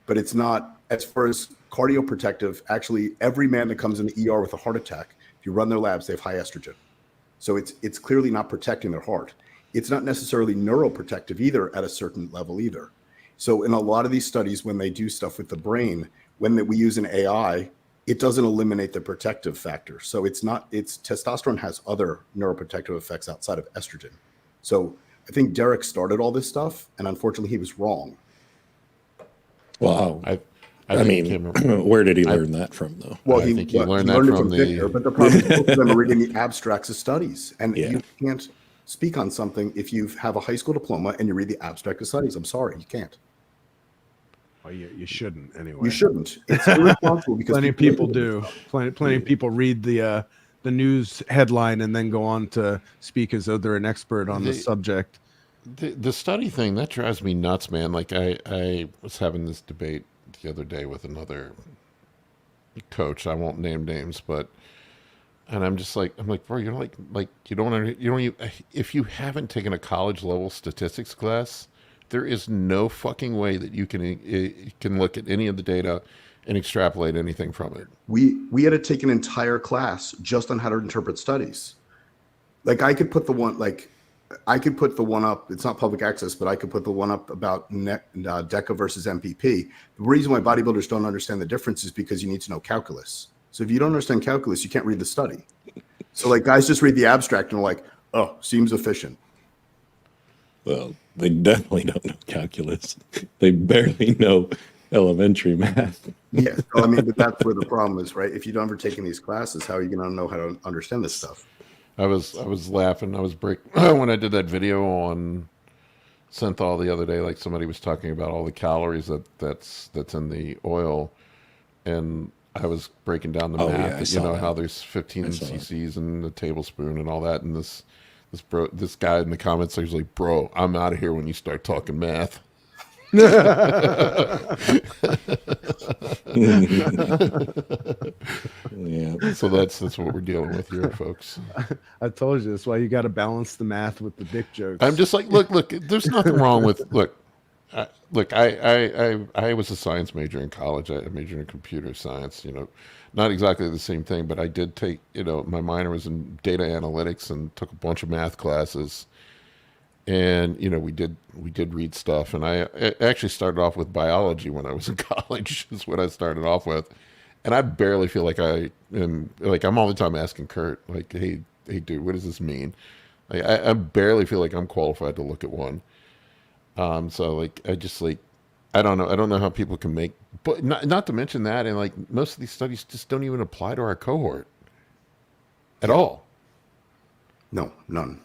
But it's not, as far as cardioprotective, actually every man that comes in the ER with a heart attack, if you run their labs, they have high estrogen. So it's clearly not protecting their heart. It's not necessarily neuroprotective either at a certain level either. So in a lot of these studies, when they do stuff with the brain, when we use an AI, it doesn't eliminate the protective factor. So it's testosterone has other neuroprotective effects outside of estrogen. So I think Derek started all this stuff, and unfortunately he was wrong. Well, I I think mean, Kim- where did he learn that from, though? Well, I think he learned that it from the- Victor, but the problem is most of them are reading the abstracts of studies, and Yeah. you can't speak on something if you have a high school diploma and you read the abstract of studies. I'm sorry, you can't. Well, you shouldn't anyway. You shouldn't. It's irresponsible because Plenty of people do. Plenty of people read the news headline and then go on to speak as though they're an expert on the subject. The study thing, that drives me nuts, man. Like I was having this debate the other day with another coach. I won't name names, and I'm like, bro, you're like you don't if you haven't taken a college level statistics class, there is no fucking way that you can look at any of the data and extrapolate anything from it. We had to take an entire class just on how to interpret studies. Like I could put the one up. It's not public access, but I could put the one up about DECA versus MPP. The reason why bodybuilders don't understand the difference is because you need to know calculus. So if you don't understand calculus, you can't read the study. So like guys just read the abstract and are like, oh, seems efficient. Well, they definitely don't know calculus. They barely know elementary math. Yeah, I mean, but that's where the problem is, right? If you've never taken these classes, how are you going to know how to understand this stuff? I was laughing. I was when I did that video on Synthol the other day. Like somebody was talking about all the calories that's in the oil, and I was breaking down the Oh, math. yeah, I that, you saw know that. how there's 15 I saw that. cc's in a tablespoon and all that. And this guy in the comments is like, "Bro, I'm out of here when you start talking math." Yeah. So that's what we're dealing with here, folks. I told you that's why you got to balance the math with the dick jokes. I'm just like, look. There's nothing wrong with look. I was a science major in college. I majored in computer science. Not exactly the same thing, but I did take. My minor was in data analytics and took a bunch of math classes. And we did read stuff, and I actually started off with biology when I was in college. Is what I started off with, and I barely feel like I am like I'm all the time asking Kurt like, hey dude, what does this mean? Like I barely feel like I'm qualified to look at one. So like I just like I don't know how people can make, but not to mention that, and like most of these studies just don't even apply to our cohort at all. No, none.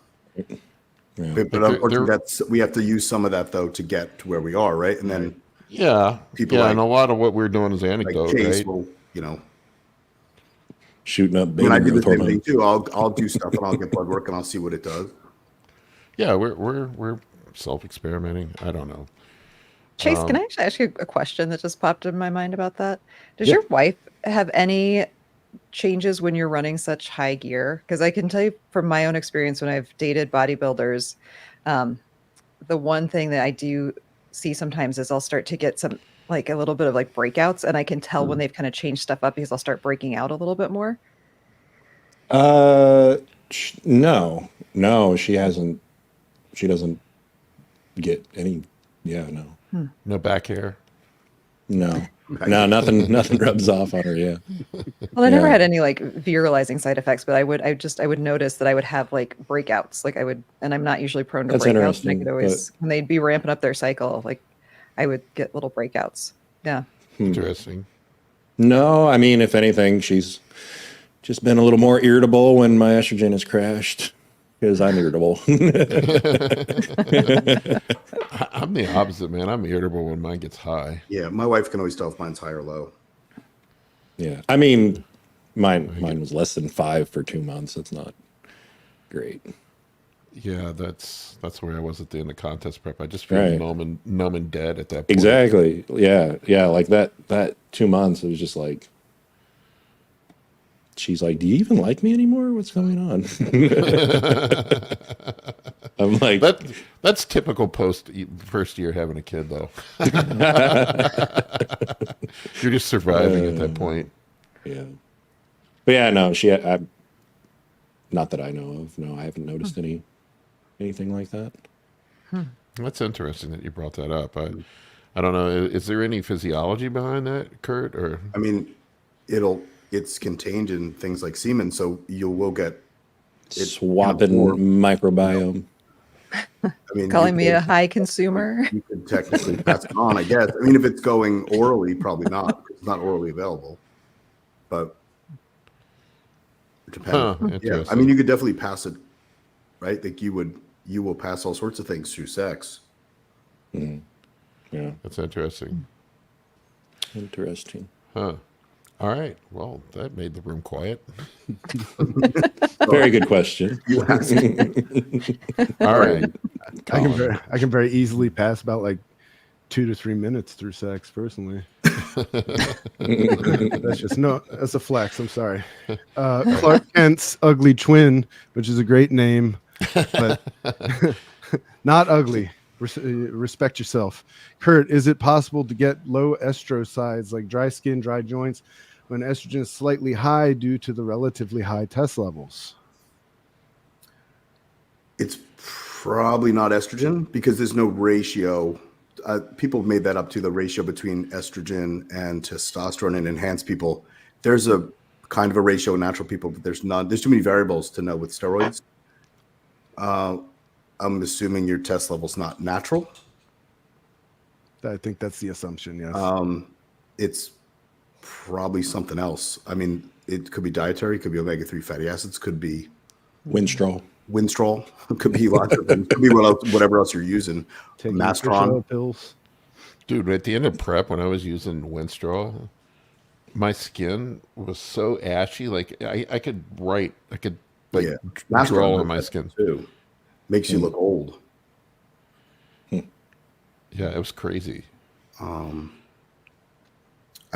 Yeah. But unfortunately, we have to use some of that though to get to where we are, right? And then people and a lot of what we're doing is anecdote, like Chase right? will, Shooting up when I baby do the growth same hormone. thing too, I'll do stuff and I'll get blood work and I'll see what it does. Yeah, we're self-experimenting. I don't know. Chase, can I actually ask you a question that just popped in my mind about that? Does Yeah. your wife have any changes when you're running such high gear? Because I can tell you from my own experience when I've dated bodybuilders, the one thing that I do see sometimes is I'll start to get some like a little bit of like breakouts, and I can tell when they've kind of changed stuff up because I'll start breaking out a little bit more. No, she hasn't. She doesn't get any. Yeah, no, No back hair. no, nothing rubs off on her. Yeah, Well, I never Yeah. had any like virilizing side effects, but I would notice that I would have like breakouts. Like I would, and I'm not usually prone to That's breakouts. And I interesting, could always, when they'd be ramping up their cycle, like I would get little breakouts. Yeah. Interesting. no. I mean, if anything, she's just been a little more irritable when my estrogen has crashed because I'm irritable. I'm the opposite, man. I'm irritable when mine gets high. Yeah, my wife can always tell if mine's high or low. Yeah, I mean, mine was less than 5 for 2 months. That's not great. Yeah, that's where I was at the end of contest prep. I just feel Right. numb and dead at that point. Exactly. Yeah. Like that 2 months, it was just like, she's like, "Do you even like me anymore? What's going on?" I'm like, That's typical first year having a kid, though. You're just surviving at that point. yeah. But yeah, no, not that I know of. No, I haven't noticed anything like that. That's interesting that you brought that up. I don't know. Is there any physiology behind that, Kurt? Or I mean, it's contained in things like semen, so you will get Swapping microbiome. I mean, Calling me a high consumer. you could technically pass it on, I guess. I mean, if it's going orally, probably not. Because it's not orally available. But it depends. Yeah, interesting. I mean, you could definitely pass it, right? Like you will pass all sorts of things through sex. Yeah, That's interesting. interesting. Huh. All right. Well, that made the room quiet. Very good question. You ask. All right. I can very easily pass about like 2 to 3 minutes through sex personally. That's a flex. I'm sorry. Clark Kent's ugly twin, which is a great name, but not ugly. Respect yourself. Kurt, is it possible to get low estrosides like dry skin, dry joints when estrogen is slightly high due to the relatively high test levels? It's probably not estrogen because there's no ratio. People have made that up to the ratio between estrogen and testosterone in enhanced people. There's a kind of a ratio in natural people, but there's none. There's too many variables to know with steroids. I'm assuming your test level's not natural. I think that's the assumption, yes. It's probably something else. I mean, it could be dietary, could be omega-3 fatty acids, could be Winstrol. Winstrol, could be lots of things, could be whatever else you're using. Taking Masteron. fish oil pills. Dude, at the end of prep, when I was using Winstrol, my skin was so ashy. Like I could like Masteron draw does on my that skin. too. Makes you look old. Yeah, it was crazy. I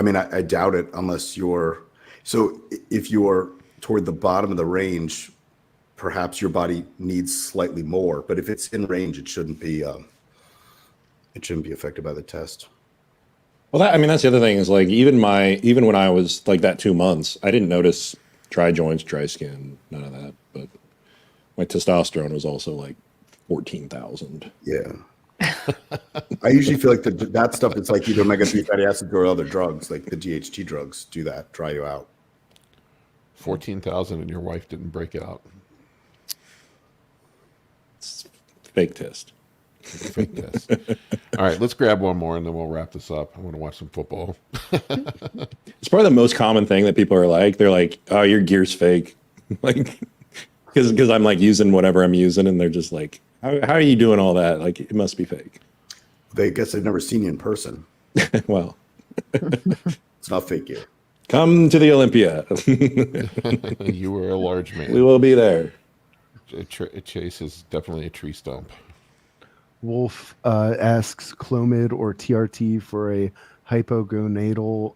mean, I doubt it unless you're. So if you're toward the bottom of the range, perhaps your body needs slightly more. But if it's in range, it shouldn't be. It shouldn't be affected by the test. Well, that, I mean, that's the other thing is like even when I was like that 2 months, I didn't notice dry joints, dry skin, none of that. But my testosterone was also like 14,000. Yeah. I usually feel like that stuff is like either omega-3 fatty acids or other drugs, like the DHT drugs do that, dry you out. 14,000 and your wife didn't break out. It's fake test. Fake test. All right, let's grab one more and then we'll wrap this up. I want to watch some football. It's probably the most common thing that people are like, they're like, oh, your gear's fake. Like, because I'm like using whatever I'm using and they're just like, how are you doing all that? Like, it must be fake. They guess they've never seen you in person. Well, It's not fake gear. come to the Olympia. You were a large man. We will be there. Chase is definitely a tree stump. Wolf asks Clomid or TRT for a gonadal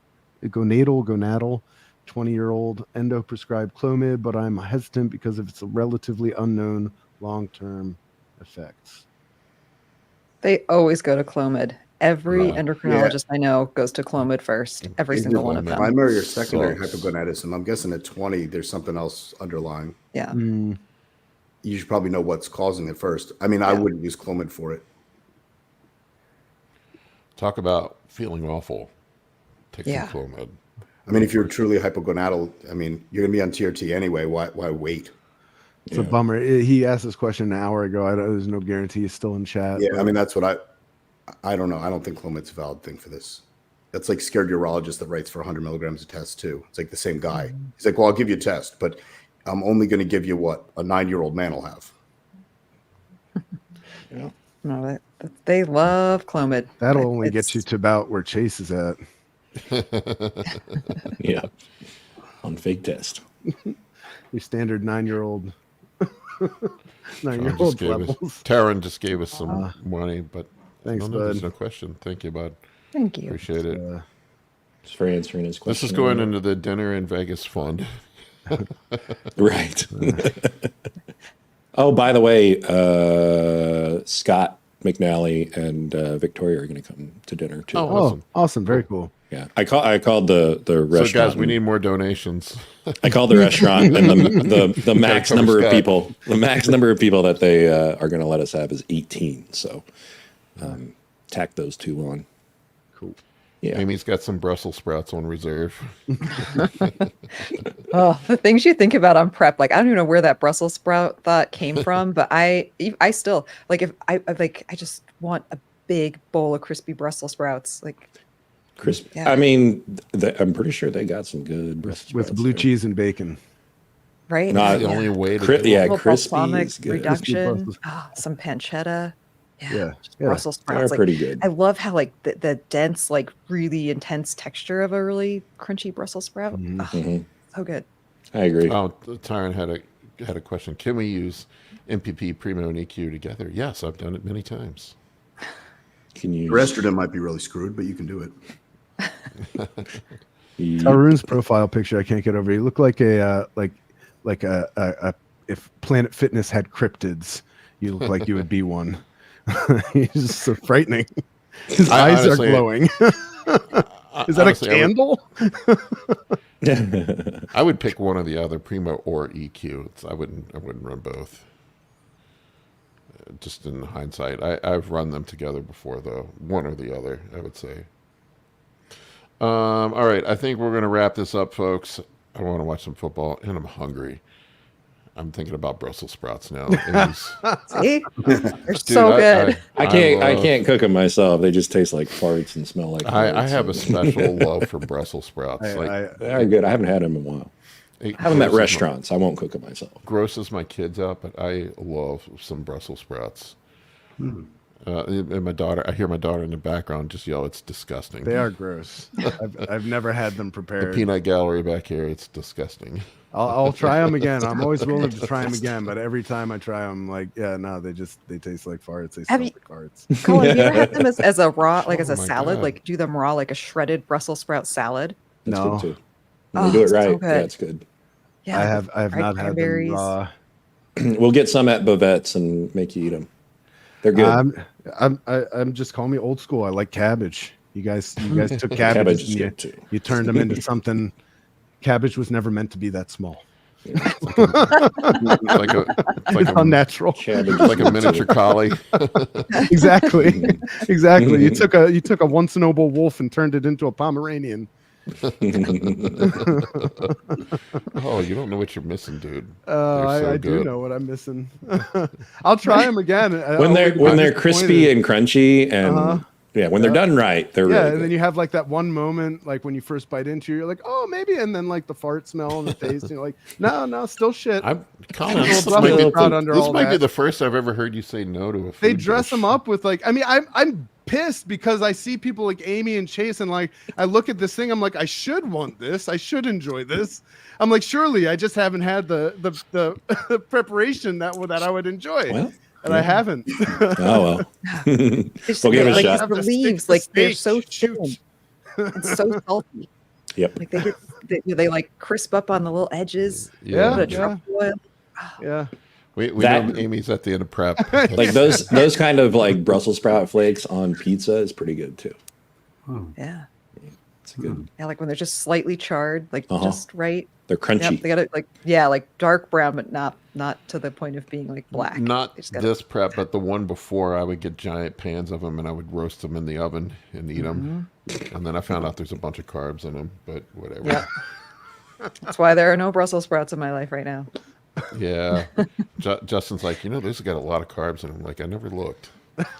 20-year-old endo prescribed Clomid, but I'm hesitant because of its relatively unknown long-term effects. They always go to Clomid. Every Right. endocrinologist I know goes to Clomid first. Every single one of them. Primary or secondary Sucks. hypogonadism. I'm guessing at 20, there's something else underlying. Yeah. You should probably know what's causing it first. I mean, I wouldn't use Clomid for it. Talk about feeling awful. Take Yeah. some Clomid. I mean, if you're truly hypogonadal, I mean, you're going to be on TRT anyway. Why wait? It's a bummer. He asked this question an hour ago. There's no guarantee he's still in chat. Yeah, but I mean, that's what I don't know. I don't think Clomid's a valid thing for this. That's like scared urologist that writes for 100 milligrams a test too. It's like the same guy. He's like, well, I'll give you a test, but I'm only going to give you what a 9-year-old man will have. No, they love Clomid. that'll only It's- get you to about where Chase is at. Yeah. On fake test. Your standard 9-year-old. Taran 9-year-old levels. Taran just gave us some money, but Thanks, no, there's bud. no question. Thank you, bud. Thank you. Appreciate it. Just for answering his question. This is going into the dinner in Vegas fund. Right. Oh, by the way, Scott McNally and Victoria are going to come to dinner too. Oh, Oh, awesome. awesome. Very cool. Yeah, I called the restaurant. So, guys, we need more donations. I called the restaurant, and the max cover number of Scott. people, that they are going to let us have is 18. So, tack those two on. Cool. Yeah, Amy's got some Brussels sprouts on reserve. Oh, the things you think about on prep, like I don't even know where that Brussels sprout thought came from, but I still like if I just want a big bowl of crispy Brussels sprouts, like crisp. Yeah. I mean, I'm pretty sure they got some good Brussels With sprouts blue there. cheese and bacon. right? Not The only way to Cri- do yeah, it. Little crispy balsamic is good. reduction, Brussels. some pancetta. Yeah, just yeah. Brussels They're sprouts. Like, pretty good. I love how like the dense, like really intense texture of a really crunchy Brussels sprout. Oh, so good. I agree. Oh, Tyron had a question. Can we use MPP, Primo, and EQ together? Yes, I've done it many times. Can you? Your estrogen might be really screwed, but you can do it. Tarun's profile picture I can't get over. You look like a if Planet Fitness had cryptids, you look like you would be one. He's just so frightening. His eyes honestly- are glowing. Is that Honestly, a candle? I would pick one or the other, Primo or EQ. I wouldn't run both. Just in hindsight, I've run them together before, though. One or the other, I would say. All right, I think we're going to wrap this up, folks. I want to watch some football, and I'm hungry. I'm thinking about Brussels sprouts now. See, they're Dude, so good. I can't cook them myself. They just taste like farts and smell like. I farts. have a special love for Brussels sprouts. They're good. I haven't had them in a while. It I have them at grosses restaurants. I won't cook them myself. grosses my kids out, but I love some Brussels sprouts. And my daughter, I hear my daughter in the background just yell, "It's disgusting." They are gross. I've never had them The prepared. peanut gallery back here, it's disgusting. I'll try them again. I'm always willing to try them again, but every time I try them, like, yeah, no, they taste like farts. They smell like farts. Colin, have you ever had them as a raw, like as Oh a my salad? God. Like do them raw, like a shredded Brussels sprout salad? That's No. good too. When Oh, they do it so right, good. yeah, it's good. Yeah, I have fried not had them cranberries. raw. We'll get some at Bovette's and make you eat them. They're good. I'm just call me old school. I like cabbage. You guys took Cabbage cabbage is and good too. you turned them into something. Cabbage was never meant to be that small. It's like a, it's like It's a, unnatural. Cabbage it's like a miniature collie. Exactly. You took a once noble wolf and turned it into a Pomeranian. Oh, you don't know what you're missing, dude. I do good. know what I'm missing. I'll try them again. when they're crispy and crunchy and when they're done right, they're really and good. then you have like that one moment, like when you first bite into it, you're like, oh, maybe, and then like the fart smell and the taste, and you're like, no, still shit. Colin, this Brussels might, be, sprout under all be that. the first I've ever heard you say no to a food They dress dish. them up with like, I mean, I'm pissed because I see people like Amy and Chase, and like I look at this thing, I'm like, I should want this, I should enjoy this. I'm like, surely I just haven't had the preparation that I would enjoy. Well, and I haven't. Oh well. It's We'll give it a like shot. the leaves, like they're so Shoot. thin and so salty. Yep. Like they like crisp up on the little edges. Yeah. Put a truffle oil. Yeah. We That- know Amy's at the end of prep. Like those kind of like Brussels sprout flakes on pizza is pretty good too. Yeah. It's good. Yeah, like when they're just slightly charred, like just right. They're crunchy. Yep, they got it like dark brown, but not to the point of being like black. Not They just gotta- this prep, but the one before, I would get giant pans of them and I would roast them in the oven and eat them. And then I found out there's a bunch of carbs in them, but whatever. Yep. That's why there are no Brussels sprouts in my life right now. Yeah. Justin's like, there's got a lot of carbs in them. Like, I never looked.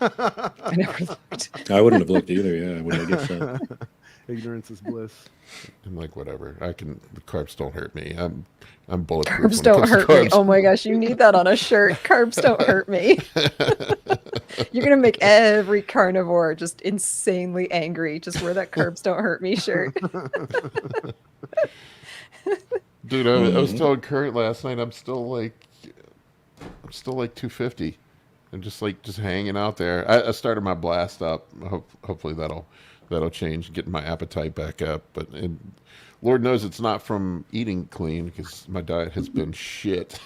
I never looked. I wouldn't have looked either. Yeah, when I get some. Ignorance is bliss. I'm like, whatever. The carbs don't hurt me. I'm bulletproof. when Carbs it don't comes to hurt me. carbs. Oh my gosh, you need that on a shirt. Carbs don't hurt me. You're gonna make every carnivore just insanely angry. Just wear that carbs don't hurt me shirt. Dude, I was telling Kurt last night, I'm still like 250. I'm just hanging out there. I started my blast up. Hopefully that'll change, getting my appetite back up. But Lord knows it's not from eating clean, because my diet has been shit.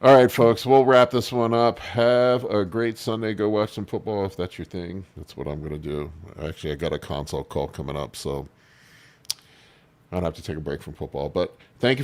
All right, folks, we'll wrap this one up. Have a great Sunday. Go watch some football if that's your thing. That's what I'm going to do. Actually, I got a consult call coming up, so I'll have to take a break from football. But thank you for